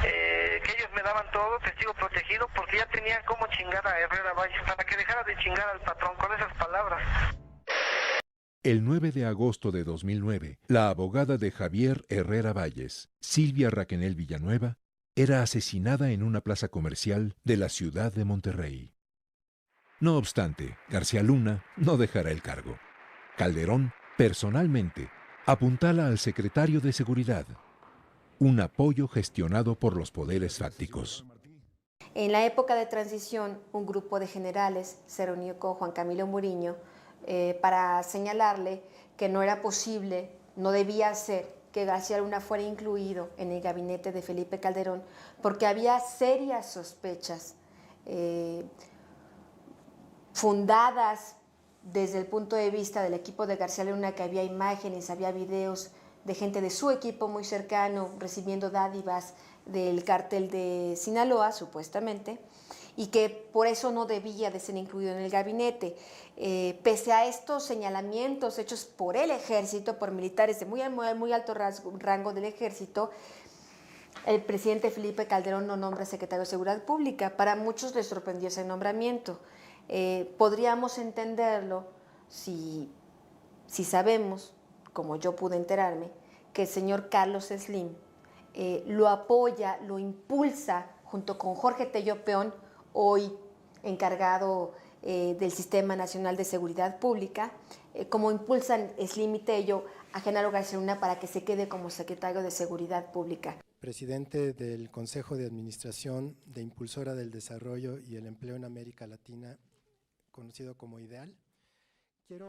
que ellos me me daban todo, testigo protegido, porque ya tenían cómo chingar a Herrera Valles, para que dejara de chingar al patrón con esas palabras. El 9 de agosto de 2009, la abogada de Javier Herrera Valles, Silvia Raquenel Villanueva, era asesinada en una plaza comercial de la ciudad de Monterrey. No obstante, García Luna no dejará el cargo. Calderón, personalmente, apuntala al secretario de Seguridad, un apoyo gestionado por los poderes fácticos. En la época de transición, un grupo de generales se reunió con Juan Camilo Muriño para señalarle que no era posible, no debía ser que García Luna fuera incluido en el gabinete de Felipe Calderón, porque había serias sospechas fundadas desde el punto de vista del equipo de García Luna, que había imágenes, había videos de gente de su equipo muy cercano recibiendo dádivas del cártel de Sinaloa, supuestamente, y que por eso no debía de ser incluido en el gabinete. Pese a estos señalamientos hechos por el ejército, por militares de muy alto rango del ejército, el presidente Felipe Calderón no nombra secretario de Seguridad Pública. Para muchos les sorprendió ese nombramiento. Podríamos entenderlo si sabemos, como yo pude enterarme, que el señor Carlos Slim lo apoya, lo impulsa junto con Jorge Tello Peón, hoy encargado del Sistema Nacional de Seguridad Pública, como impulsan Slim y Tello a Genaro García Luna para que se quede como secretario de Seguridad Pública. Presidente del Consejo de Administración de Impulsora del Desarrollo y el Empleo en América Latina, conocido como IDEAL.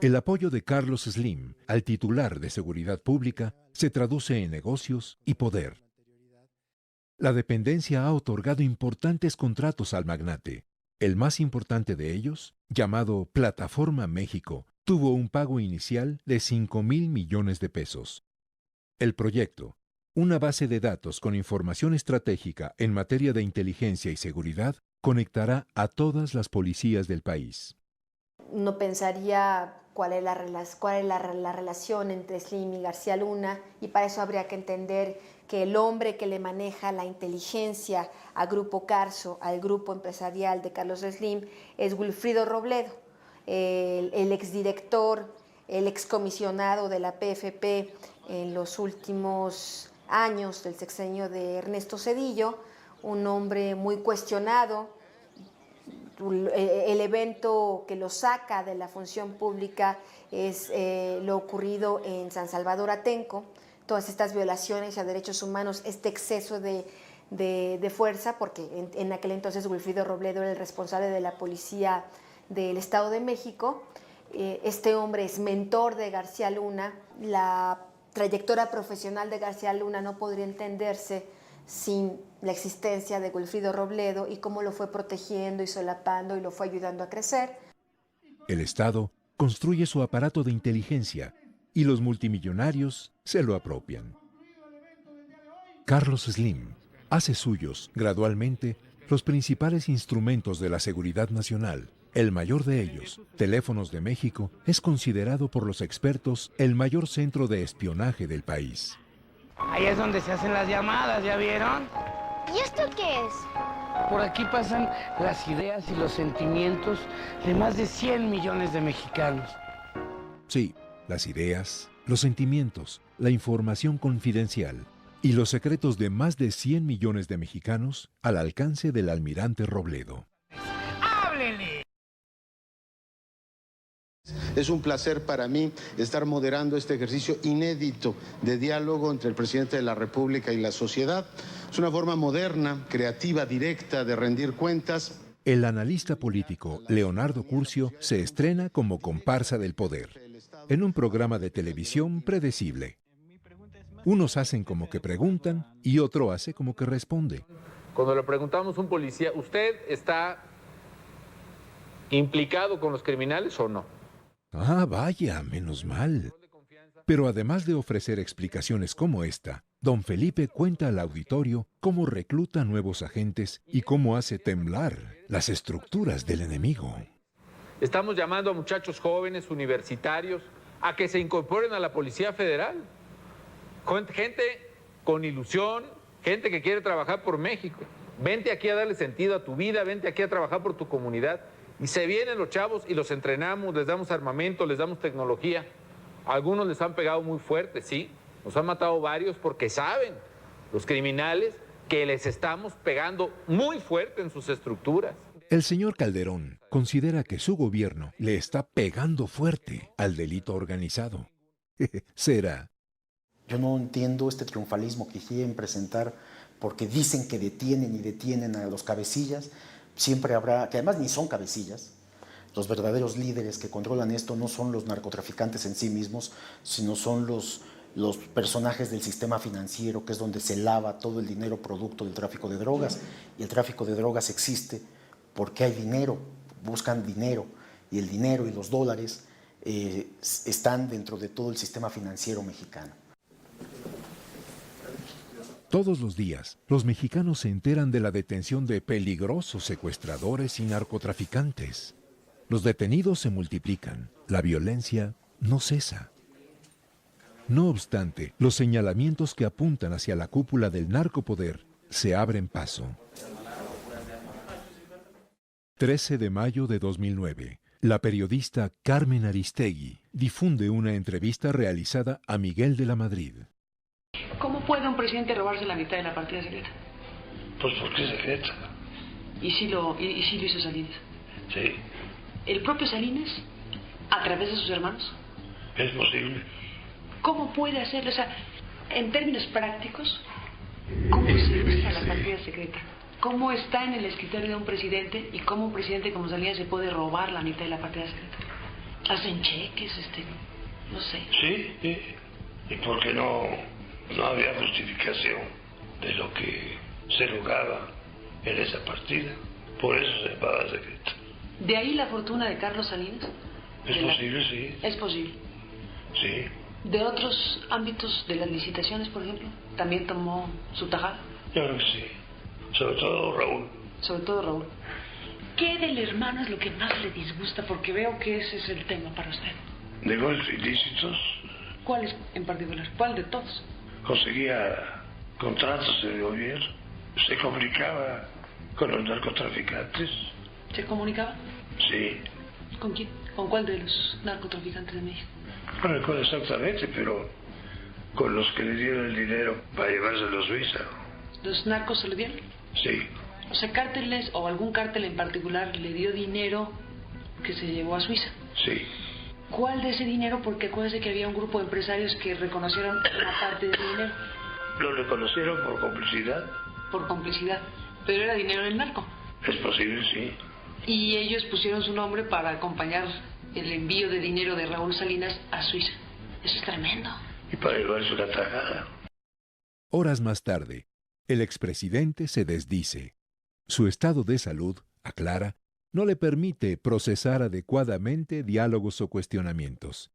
El apoyo de Carlos Slim al titular de Seguridad Pública se traduce en negocios y poder. La dependencia ha otorgado importantes contratos al magnate. El más importante de ellos, llamado Plataforma México, tuvo un pago inicial de 5,000 millones de pesos. El proyecto, una base de datos con información estratégica en materia de inteligencia y seguridad, conectará a todas las policías del país. No pensaría cuál es la relación entre Slim y García Luna, y para eso habría que entender que el hombre que le maneja la inteligencia a Grupo Carso, al grupo empresarial de Carlos Slim, es Wilfrido Robledo, el exdirector, el excomisionado de la PFP en los últimos años del sexenio de Ernesto Zedillo, un hombre muy cuestionado. El evento que lo saca de la función pública es lo ocurrido en San Salvador Atenco, todas estas violaciones a derechos humanos, este exceso de fuerza, porque en aquel entonces Wilfrido Robledo era el responsable de la policía del Estado de México. Este hombre es mentor de García Luna. La trayectoria profesional de García Luna no podría entenderse sin la existencia de Wilfrido Robledo y cómo lo fue protegiendo y solapando y lo fue ayudando a crecer. El Estado construye su aparato de inteligencia y los multimillonarios se lo apropian. Carlos Slim hace suyos, gradualmente, los principales instrumentos de la seguridad nacional. El mayor de ellos, Teléfonos de México, es considerado por los expertos el mayor centro de espionaje del país. Ahí es donde se hacen las llamadas, ¿ya vieron? ¿Y esto qué es? Por aquí pasan las ideas y los sentimientos de más de 100 millones de mexicanos. Sí, las ideas, los sentimientos, la información confidencial y los secretos de más de 100 millones de mexicanos al alcance del almirante Robledo. ¡Háblenle! Es un placer para mí estar moderando este ejercicio inédito de diálogo entre el presidente de la República y la sociedad. Es una forma moderna, creativa, directa de rendir cuentas. El analista político Leonardo Curcio se estrena como comparsa del poder, en un programa de televisión predecible. Unos hacen como que preguntan y otro hace como que responde. Cuando le preguntamos a un policía, ¿usted está implicado con los criminales o no? Ah, vaya, menos mal. Pero además de ofrecer explicaciones como esta, don Felipe cuenta al auditorio cómo recluta nuevos agentes y cómo hace temblar las estructuras del enemigo. Estamos llamando a muchachos jóvenes, universitarios, a que se incorporen a la Policía Federal. Gente con ilusión, gente que quiere trabajar por México. Vente aquí a darle sentido a tu vida, vente aquí a trabajar por tu comunidad. Y se vienen los chavos y los entrenamos, les damos armamento, les damos tecnología. Algunos les han pegado muy fuerte, sí. Nos han matado varios porque saben los criminales que les estamos pegando muy fuerte en sus estructuras. El señor Calderón considera que su gobierno le está pegando fuerte al delito organizado. Será. Yo no entiendo este triunfalismo que quieren presentar porque dicen que detienen y detienen a los cabecillas. Siempre habrá, que además ni son cabecillas. Los verdaderos líderes que controlan esto no son los narcotraficantes en sí mismos, sino son los personajes del sistema financiero, que es donde se lava todo el dinero producto del tráfico de drogas. Y el tráfico de drogas existe porque hay dinero, buscan dinero, y el dinero y los dólares están dentro de todo el sistema financiero mexicano. Todos los días, los mexicanos se enteran de la detención de peligrosos secuestradores y narcotraficantes. Los detenidos se multiplican, la violencia no cesa. No obstante, los señalamientos que apuntan hacia la cúpula del narcopoder se abren paso. 13 de mayo de 2009. La periodista Carmen Aristegui difunde una entrevista realizada a Miguel de la Madrid. ¿Cómo puede un presidente robarse la mitad de la partida secreta? Pues porque es secreta. ¿Y si lo hizo Salinas? Sí. ¿El propio Salinas? ¿A través de sus hermanos? Es posible. ¿Cómo puede hacerlo? O sea, en términos prácticos, ¿cómo se usa la partida secreta? ¿Cómo está en el escritorio de un presidente y cómo un presidente como Salinas se puede robar la mitad de la partida secreta? ¿Hacen cheques? No sé. Sí. ¿Y por qué no había justificación de lo que se lograba en esa partida? Por eso se llamaba secreta. ¿De ahí la fortuna de Carlos Salinas? Es posible, sí. Es posible. Sí. ¿De otros ámbitos de las licitaciones, por ejemplo, también tomó su tajada? Yo creo que sí. Sobre todo Raúl. Sobre todo Raúl. ¿Qué del hermano es lo que más le disgusta? Porque veo que ese es el tema para usted. Negocios ilícitos. ¿Cuáles en particular? ¿Cuál de todos? Conseguía contratos en el gobierno. Se comunicaba con los narcotraficantes. ¿Se comunicaba? Sí. ¿Con quién? ¿Con cuál de los narcotraficantes de México? No recuerdo exactamente, pero con los que le dieron el dinero para llevárselo a Suiza. ¿Los narcos se lo dieron? Sí. O sea, cárteles o algún cártel en particular le dio dinero que se llevó a Suiza. Sí. ¿Cuál de ese dinero? Porque acuérdese que había un grupo de empresarios que reconocieron una parte de ese dinero. ¿Lo reconocieron por complicidad? Por complicidad. Pero era dinero del narco. Es posible, sí. Y ellos pusieron su nombre para acompañar el envío de dinero de Raúl Salinas a Suiza. Eso es tremendo. Y para llevarse una tajada. Horas más tarde, el expresidente se desdice. Su estado de salud, aclara, no le permite procesar adecuadamente diálogos o cuestionamientos.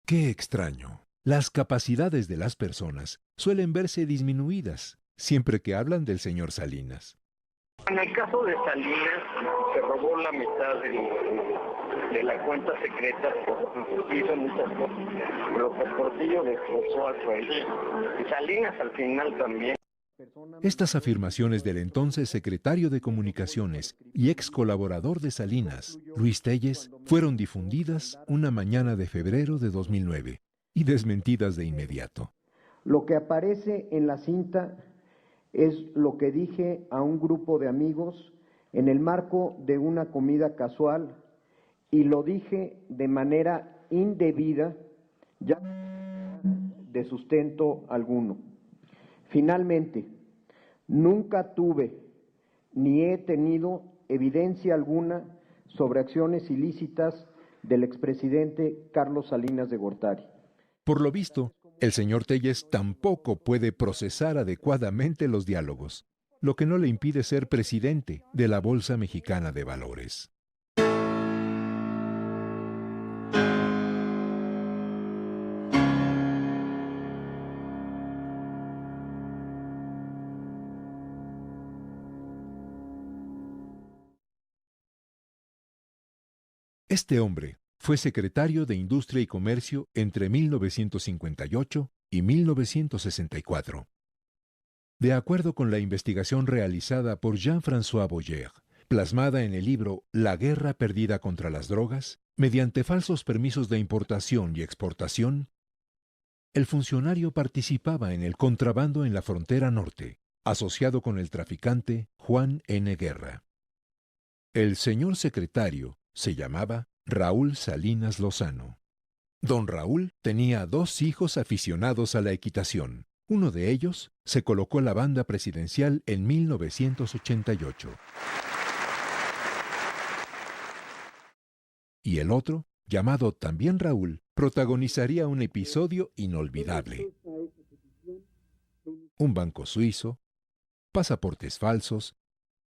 Qué extraño. Las capacidades de las personas suelen verse disminuidas siempre que hablan del señor Salinas. En el caso de Salinas, se robó la mitad de la cuenta secreta, hizo muchas cosas, pero por Portillo destrozó a Suárez. Y Salinas al final también. Estas afirmaciones del entonces secretario de Comunicaciones y ex colaborador de Salinas, Luis Telles, fueron difundidas una mañana de febrero de 2009 y desmentidas de inmediato. Lo que aparece en la cinta es lo que dije a un grupo de amigos en el marco de una comida casual y lo dije de manera indebida, ya de sustento alguno. Finalmente, nunca tuve ni he tenido evidencia alguna sobre acciones ilícitas del expresidente Carlos Salinas de Gortari. Por lo visto, el señor Telles tampoco puede procesar adecuadamente los diálogos, lo que no le impide ser presidente de la Bolsa Mexicana de Valores. Este hombre fue secretario de Industria y Comercio entre 1958 y 1964. De acuerdo con la investigación realizada por Jean-François Boyer, plasmada en el libro La guerra perdida contra las drogas, mediante falsos permisos de importación y exportación, el funcionario participaba en el contrabando en la frontera norte, asociado con el traficante Juan N. Guerra. El señor secretario se llamaba Raúl Salinas Lozano. Don Raúl tenía 2 hijos aficionados a la equitación. Uno de ellos se colocó la banda presidencial en 1988. Y el otro, llamado también Raúl, protagonizaría un episodio inolvidable. Un banco suizo, pasaportes falsos,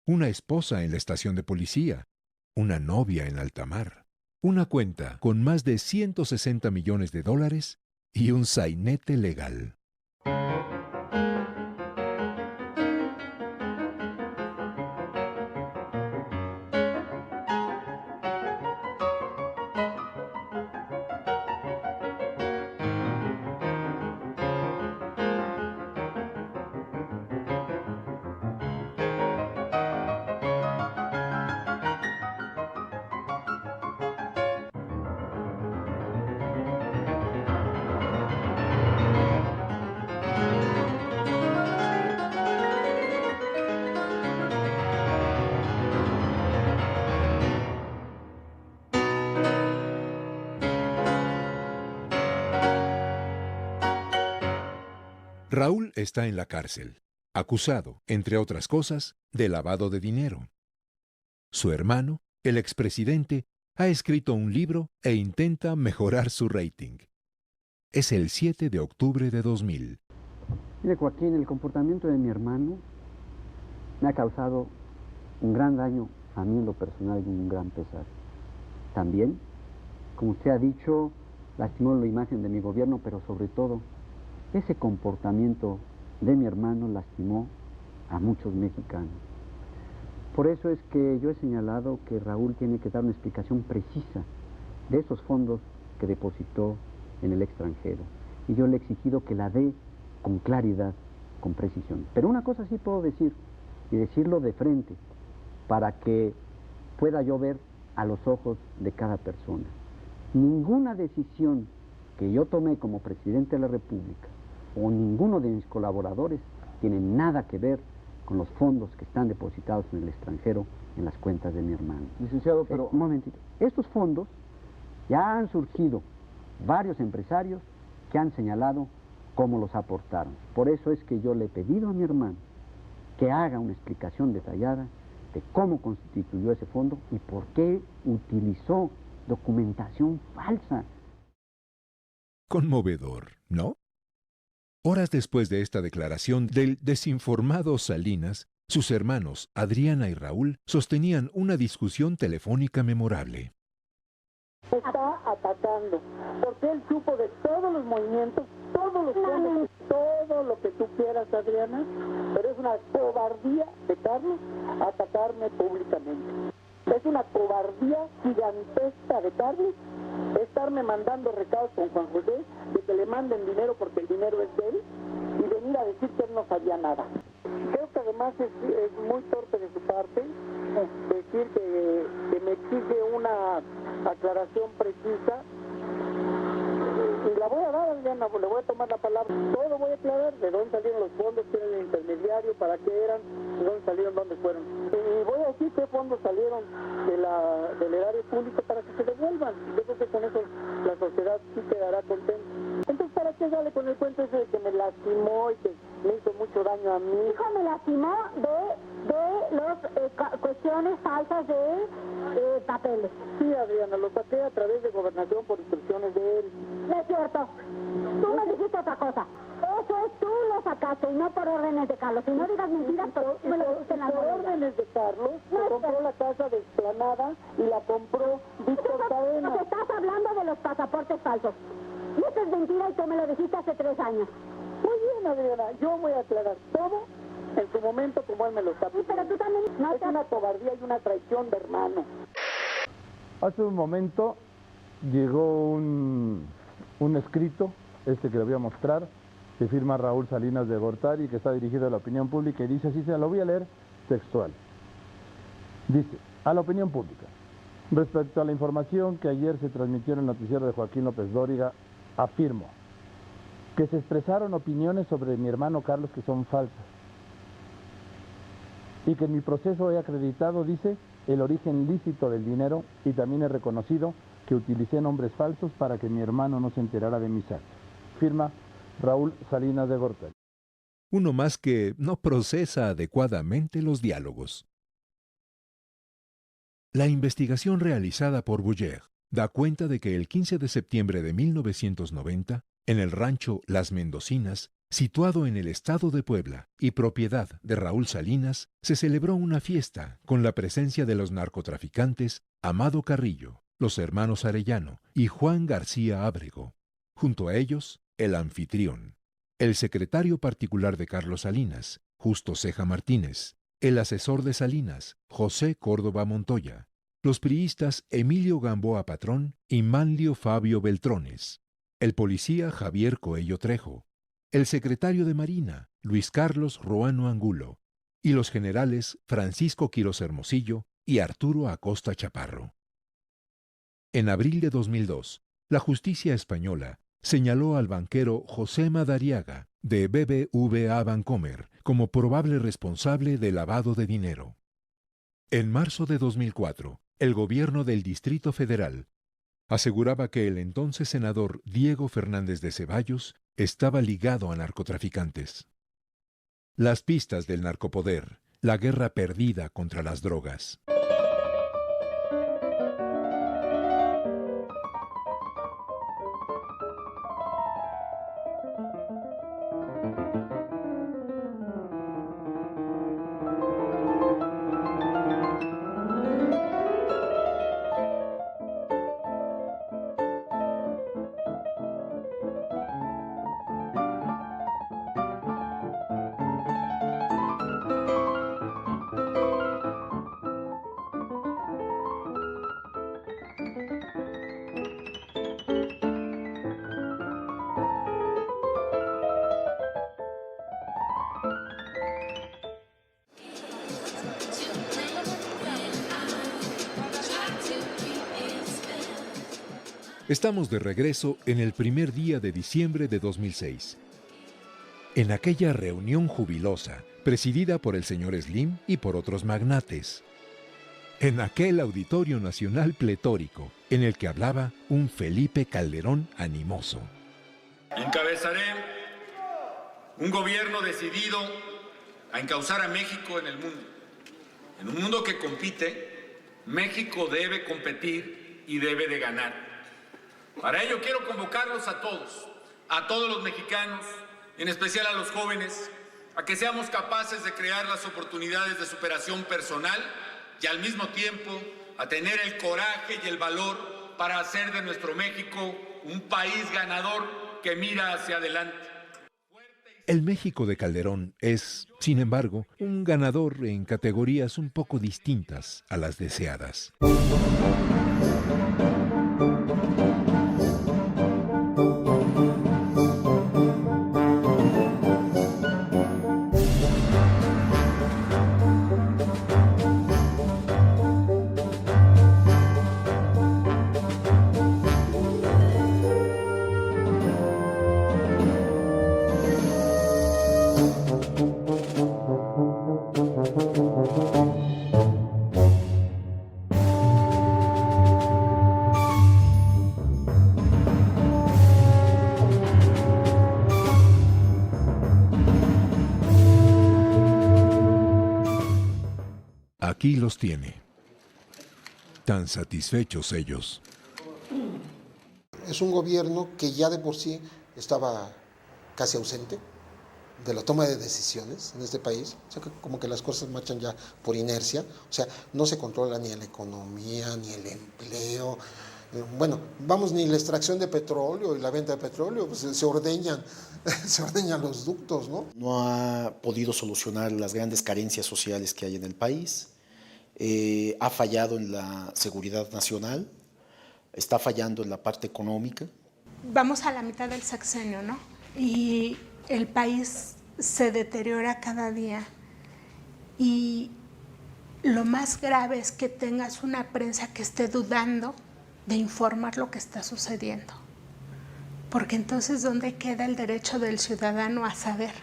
una esposa en la estación de policía, una novia en alta mar, una cuenta con más de $160 millones y un sainete legal. Raúl está en la cárcel, acusado, entre otras cosas, de lavado de dinero. Su hermano, el expresidente, ha escrito un libro e intenta mejorar su rating. Es el 7 de octubre de 2000. Mire, Joaquín, el comportamiento de mi hermano me ha causado un gran daño a mí en lo personal y un gran pesar. También, como usted ha dicho, lastimó la imagen de mi gobierno, pero sobre todo, ese comportamiento de mi hermano lastimó a muchos mexicanos. Por eso es que yo he señalado que Raúl tiene que dar una explicación precisa de esos fondos que depositó en el extranjero. Y yo le he exigido que la dé con claridad, con precisión. Pero una cosa sí puedo decir, y decirlo de frente, para que pueda yo ver a los ojos de cada persona. Ninguna decisión que yo tomé como presidente de la República o ninguno de mis colaboradores tiene nada que ver con los fondos que están depositados en el extranjero en las cuentas de mi hermano. Licenciado, pero... Un momentito. Estos fondos ya han surgido varios empresarios que han señalado cómo los aportaron. Por eso es que yo le he pedido a mi hermano que haga una explicación detallada de cómo constituyó ese fondo y por qué utilizó documentación falsa. Conmovedor, ¿no? Horas después de esta declaración del desinformado Salinas, sus hermanos Adriana y Raúl sostenían una discusión telefónica memorable. Está atacando, porque él supo de todos los movimientos, todos los fondos, todo lo que tú quieras, Adriana, pero es una cobardía de Carlos atacarme públicamente. Es una cobardía gigantesca de Carlos estarme mandando recados con Juan José de que le manden dinero porque el dinero es de él y venir a decir que él no sabía nada. Creo que además es muy torpe de su parte decir que me exige una aclaración precisa y la voy a dar, Adriana, le voy a tomar la palabra. Todo voy a aclarar de dónde salieron los fondos, quién era el intermediario, para qué eran, de dónde salieron, dónde fueron. Y voy a decir qué fondos salieron del erario público para que se devuelvan. Yo creo que con eso la sociedad sí quedará contenta. Entonces, ¿para qué sale con el cuento ese de que me lastimó y que me hizo mucho daño a mí? Hijo, me lastimó de las cuestiones falsas de papeles. Sí, Adriana, lo saqué a través de gobernación por instrucciones de él. No es cierto. Tú me dijiste otra cosa. Eso es, tú lo sacaste y no por órdenes de Carlos. Si no digas mentiras, pero me lo dijiste en la por órdenes de Carlos, se compró la casa de Explanada y la compró Víctor Cadena. Nos estás hablando de los pasaportes falsos. Y eso es mentira y tú me lo dijiste hace 3 años. Muy bien, Adriana, yo voy a aclarar todo en su momento como él me lo está pidiendo. Sí, pero tú también... No, es una cobardía y una traición de hermano. Hace un momento llegó un escrito, que le voy a mostrar, que firma Raúl Salinas de Gortari, que está dirigido a la opinión pública, y dice así, se lo voy a leer textual. Dice, a la opinión pública, respecto a la información que ayer se transmitió en el noticiero de Joaquín López Dóriga, afirmo que se expresaron opiniones sobre mi hermano Carlos que son falsas, y que en mi proceso he acreditado, dice, el origen lícito del dinero, y también he reconocido que utilicé nombres falsos para que mi hermano no se enterara de mis actos. Firma Raúl Salinas de Gortari. Uno más que no procesa adecuadamente los diálogos. La investigación realizada por Bouyer da cuenta de que el 15 de septiembre de 1990, en el rancho Las Mendocinas, situado en el estado de Puebla y propiedad de Raúl Salinas, se celebró una fiesta con la presencia de los narcotraficantes Amado Carrillo, los hermanos Arellano y Juan García Ábrego. Junto a ellos, el anfitrión, el secretario particular de Carlos Salinas, Justo Ceja Martínez, el asesor de Salinas, José Córdoba Montoya, los priistas Emilio Gamboa Patrón y Manlio Fabio Beltrones, el policía Javier Coello Trejo, el secretario de Marina, Luis Carlos Ruano Angulo, y los generales Francisco Quirós Hermosillo y Arturo Acosta Chaparro. En abril de 2002, la justicia española señaló al banquero José Madariaga, de BBVA Bancomer, como probable responsable de lavado de dinero. En marzo de 2004, el gobierno del Distrito Federal aseguraba que el entonces senador Diego Fernández de Ceballos estaba ligado a narcotraficantes. Las pistas del narcopoder, la guerra perdida contra las drogas. Estamos de regreso en el primer día de diciembre de 2006. En aquella reunión jubilosa, presidida por el señor Slim y por otros magnates. En aquel auditorio nacional pletórico, en el que hablaba un Felipe Calderón animoso. Encabezaré un gobierno decidido a encauzar a México en el mundo. En un mundo que compite, México debe competir y debe de ganar. Para ello quiero convocarlos a todos los mexicanos, en especial a los jóvenes, a que seamos capaces de crear las oportunidades de superación personal y al mismo tiempo a tener el coraje y el valor para hacer de nuestro México un país ganador que mira hacia adelante. El México de Calderón es, sin embargo, un ganador en categorías un poco distintas a las deseadas. Aquí los tiene. Tan satisfechos ellos. Es un gobierno que ya de por sí estaba casi ausente de la toma de decisiones en este país. O sea, que como que las cosas marchan ya por inercia. O sea, no se controla ni la economía, ni el empleo. Bueno, vamos, ni la extracción de petróleo y la venta de petróleo, pues se ordeñan los ductos, ¿no? No ha podido solucionar las grandes carencias sociales que hay en el país. Ha fallado en la seguridad nacional, está fallando en la parte económica. Vamos a la mitad del sexenio, ¿no? Y el país se deteriora cada día y lo más grave es que tengas una prensa que esté dudando de informar lo que está sucediendo. Porque entonces, ¿dónde queda el derecho del ciudadano a saber?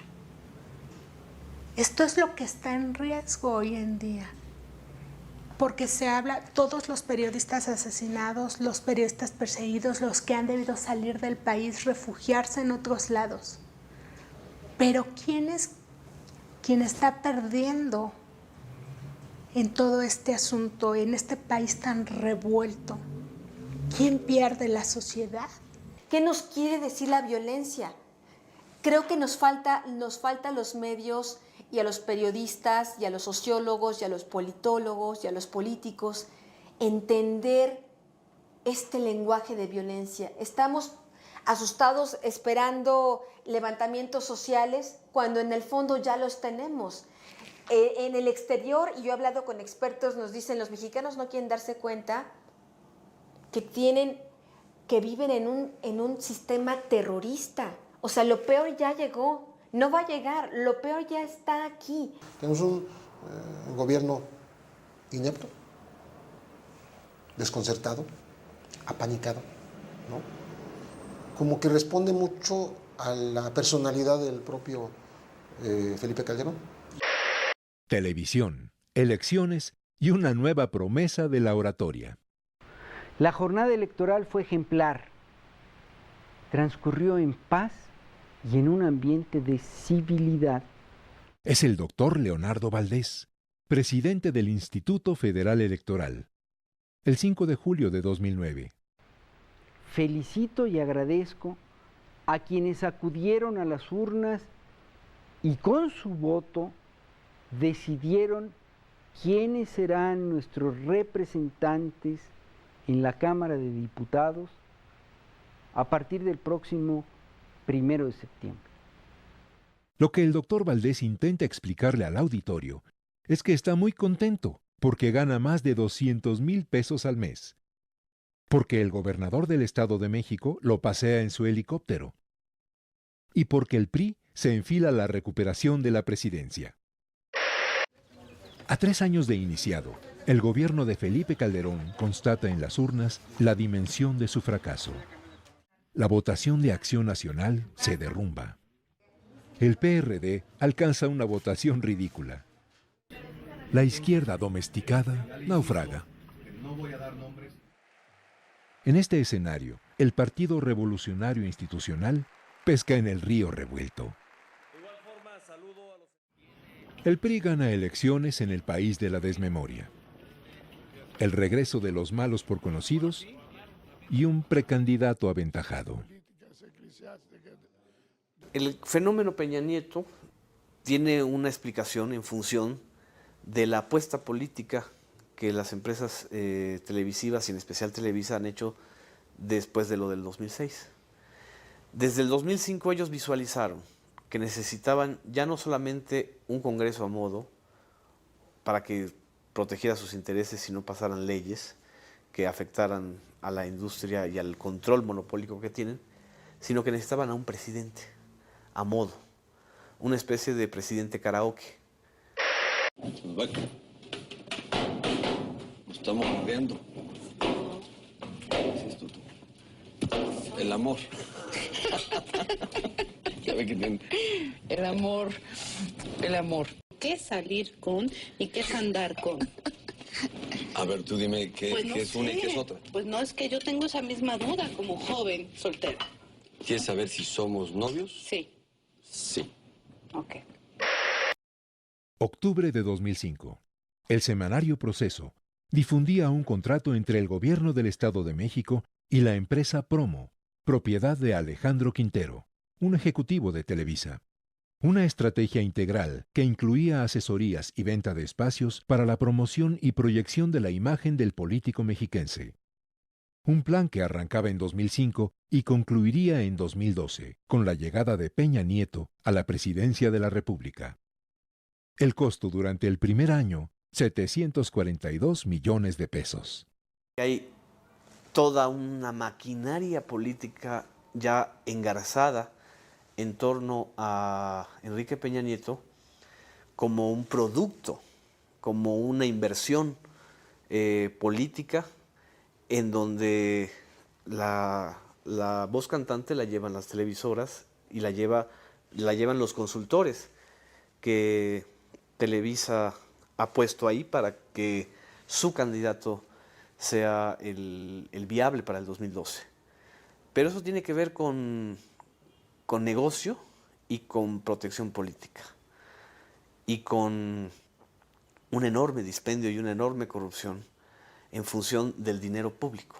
Esto es lo que está en riesgo hoy en día. Porque se habla, todos los periodistas asesinados, los periodistas perseguidos, los que han debido salir del país, refugiarse en otros lados. Pero ¿quién está perdiendo en todo este asunto, en este país tan revuelto? ¿Quién pierde? ¿La sociedad? ¿Qué nos quiere decir la violencia? Creo que nos falta a los medios y a los periodistas y a los sociólogos y a los politólogos y a los políticos entender este lenguaje de violencia. Estamos asustados esperando levantamientos sociales cuando en el fondo ya los tenemos. En el exterior, y yo he hablado con expertos, nos dicen los mexicanos no quieren darse cuenta que viven en un sistema terrorista. O sea, lo peor ya llegó, no va a llegar, lo peor ya está aquí. Tenemos un gobierno inepto, desconcertado, apanicado, ¿no? Como que responde mucho a la personalidad del propio Felipe Calderón. Televisión, elecciones y una nueva promesa de la oratoria. La jornada electoral fue ejemplar. Transcurrió en paz y en un ambiente de civilidad. Es el doctor Leonardo Valdés, presidente del Instituto Federal Electoral. El 5 de julio de 2009. Felicito y agradezco a quienes acudieron a las urnas y con su voto decidieron quiénes serán nuestros representantes en la Cámara de Diputados a partir del próximo 1 de septiembre. Lo que el doctor Valdés intenta explicarle al auditorio es que está muy contento porque gana más de 200,000 pesos al mes, porque el gobernador del Estado de México lo pasea en su helicóptero y porque el PRI se enfila a la recuperación de la presidencia. A 3 años de iniciado, el gobierno de Felipe Calderón constata en las urnas la dimensión de su fracaso. La votación de Acción Nacional se derrumba. El PRD alcanza una votación ridícula. La izquierda domesticada naufraga. En este escenario, el Partido Revolucionario Institucional pesca en el río revuelto. El PRI gana elecciones en el país de la desmemoria. El regreso de los malos por conocidos y un precandidato aventajado. El fenómeno Peña Nieto tiene una explicación en función de la apuesta política que las empresas televisivas y en especial Televisa han hecho después de lo del 2006. Desde el 2005 ellos visualizaron que necesitaban ya no solamente un Congreso a modo para que protegiera sus intereses y no pasaran leyes que afectaran a la industria y al control monopólico que tienen, sino que necesitaban a un presidente a modo, una especie de presidente karaoke. Nos estamos moviendo. El amor. El amor. ¿Qué es salir con y qué es andar con? A ver, tú dime qué, Pues no qué es una y sé. qué es otra. Pues no, es que yo tengo esa misma duda como joven soltera. ¿Quieres saber si somos novios? Sí. Sí. Ok. Octubre de 2005. El semanario Proceso difundía un contrato entre el gobierno del Estado de México y la empresa Promo, propiedad de Alejandro Quintero, un ejecutivo de Televisa. Una estrategia integral que incluía asesorías y venta de espacios para la promoción y proyección de la imagen del político mexiquense. Un plan que arrancaba en 2005 y concluiría en 2012, con la llegada de Peña Nieto a la presidencia de la República. El costo durante el primer año, 742 millones de pesos. Hay toda una maquinaria política ya engarzada en torno a Enrique Peña Nieto como un producto, como una inversión política en donde la voz cantante la llevan las televisoras y la llevan los consultores que Televisa ha puesto ahí para que su candidato sea el viable para el 2012. Pero eso tiene que ver con negocio y con protección política y con un enorme dispendio y una enorme corrupción en función del dinero público.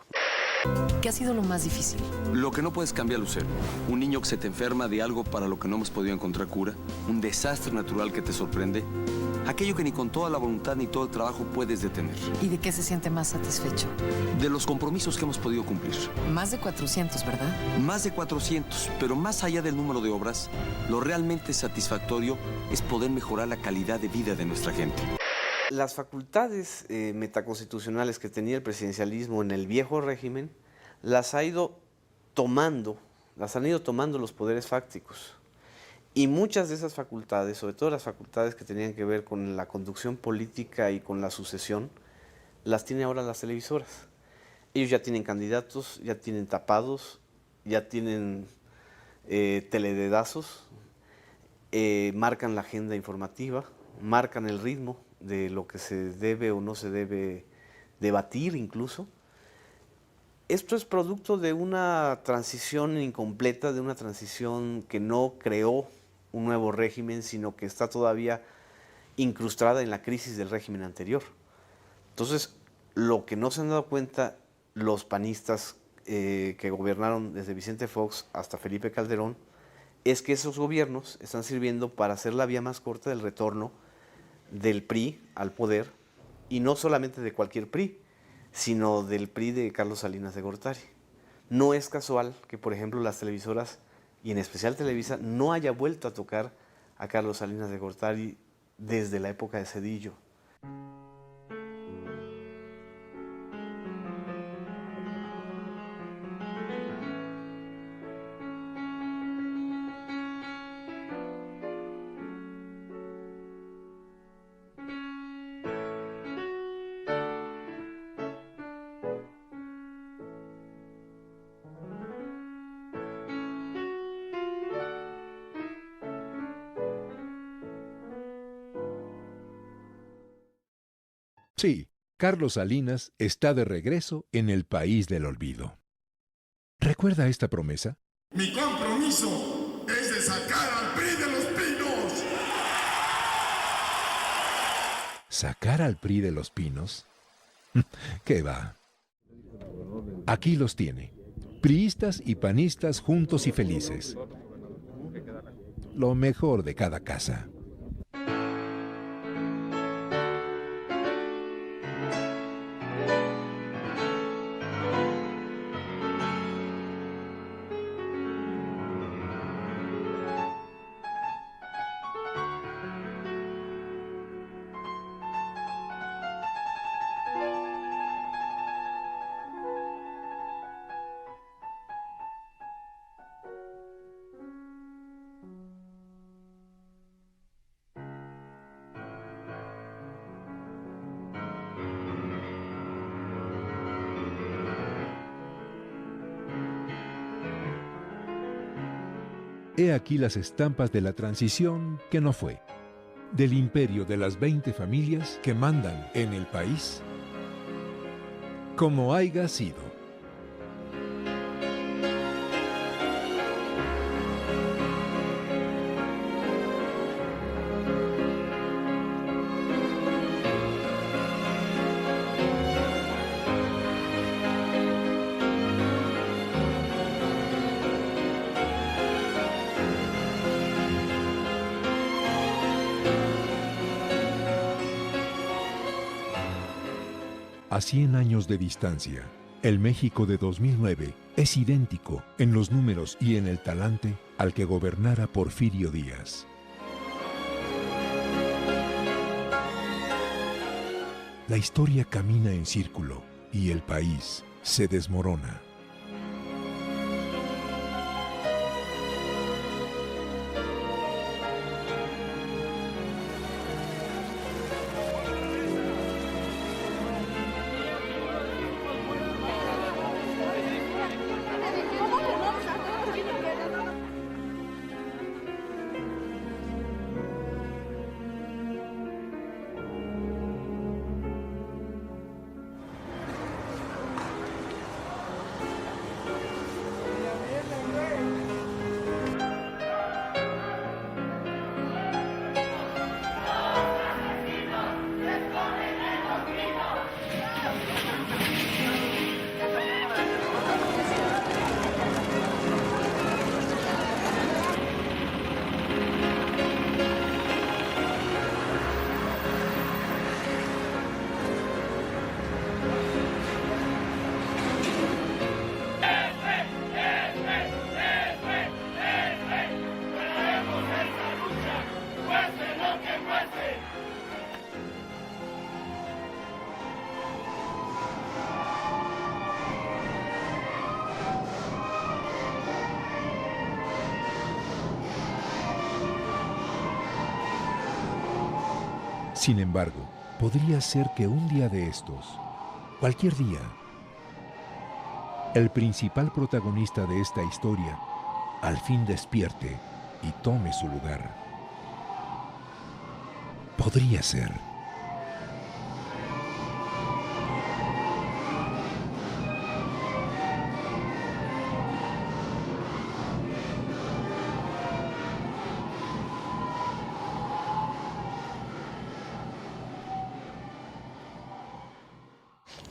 ¿Qué ha sido lo más difícil? Lo que no puedes cambiar, Lucero. Un niño que se te enferma de algo para lo que no hemos podido encontrar cura. Un desastre natural que te sorprende. Aquello que ni con toda la voluntad ni todo el trabajo puedes detener. ¿Y de qué se siente más satisfecho? De los compromisos que hemos podido cumplir. Más de 400, ¿verdad? Más de 400, pero más allá del número de obras, lo realmente satisfactorio es poder mejorar la calidad de vida de nuestra gente. Las facultades metaconstitucionales que tenía el presidencialismo en el viejo régimen las han ido tomando los poderes fácticos. Y muchas de esas facultades, sobre todo las facultades que tenían que ver con la conducción política y con la sucesión, las tienen ahora las televisoras. Ellos ya tienen candidatos, ya tienen tapados, ya tienen telededazos, marcan la agenda informativa, marcan el ritmo de lo que se debe o no se debe debatir incluso. Esto es producto de una transición incompleta, de una transición que no creó un nuevo régimen, sino que está todavía incrustada en la crisis del régimen anterior. Entonces, lo que no se han dado cuenta los panistas que gobernaron desde Vicente Fox hasta Felipe Calderón, es que esos gobiernos están sirviendo para hacer la vía más corta del retorno del PRI al poder, y no solamente de cualquier PRI, sino del PRI de Carlos Salinas de Gortari. No es casual que, por ejemplo, las televisoras, y en especial Televisa, no haya vuelto a tocar a Carlos Salinas de Gortari desde la época de Zedillo. Sí, Carlos Salinas está de regreso en el país del olvido. ¿Recuerda esta promesa? Mi compromiso es de sacar al PRI de los Pinos. ¿Sacar al PRI de los Pinos? ¿Qué va? Aquí los tiene. Priistas y panistas juntos y felices. Lo mejor de cada casa. He aquí las estampas de la transición que no fue, del imperio de las 20 familias que mandan en el país, como haya sido. A 100 años de distancia, el México de 2009 es idéntico en los números y en el talante al que gobernara Porfirio Díaz. La historia camina en círculo y el país se desmorona. Sin embargo, podría ser que un día de estos, cualquier día, el principal protagonista de esta historia al fin despierte y tome su lugar. Podría ser.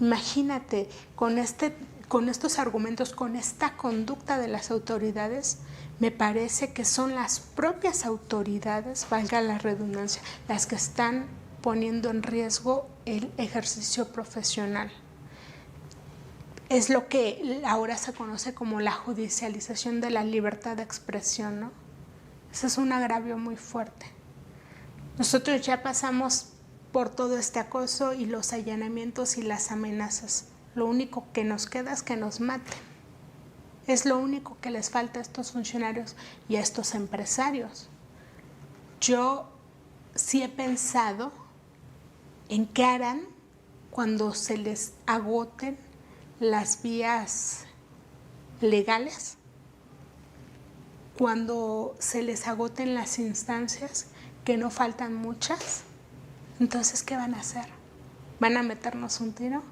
Imagínate, con estos argumentos, con esta conducta de las autoridades, me parece que son las propias autoridades, valga la redundancia, las que están poniendo en riesgo el ejercicio profesional. Es lo que ahora se conoce como la judicialización de la libertad de expresión, ¿no? Ese es un agravio muy fuerte. Nosotros ya pasamos por todo este acoso y los allanamientos y las amenazas. Lo único que nos queda es que nos maten. Es lo único que les falta a estos funcionarios y a estos empresarios. Yo sí he pensado en qué harán cuando se les agoten las vías legales, cuando se les agoten las instancias, que no faltan muchas. Entonces, ¿qué van a hacer? ¿Van a meternos un tiro?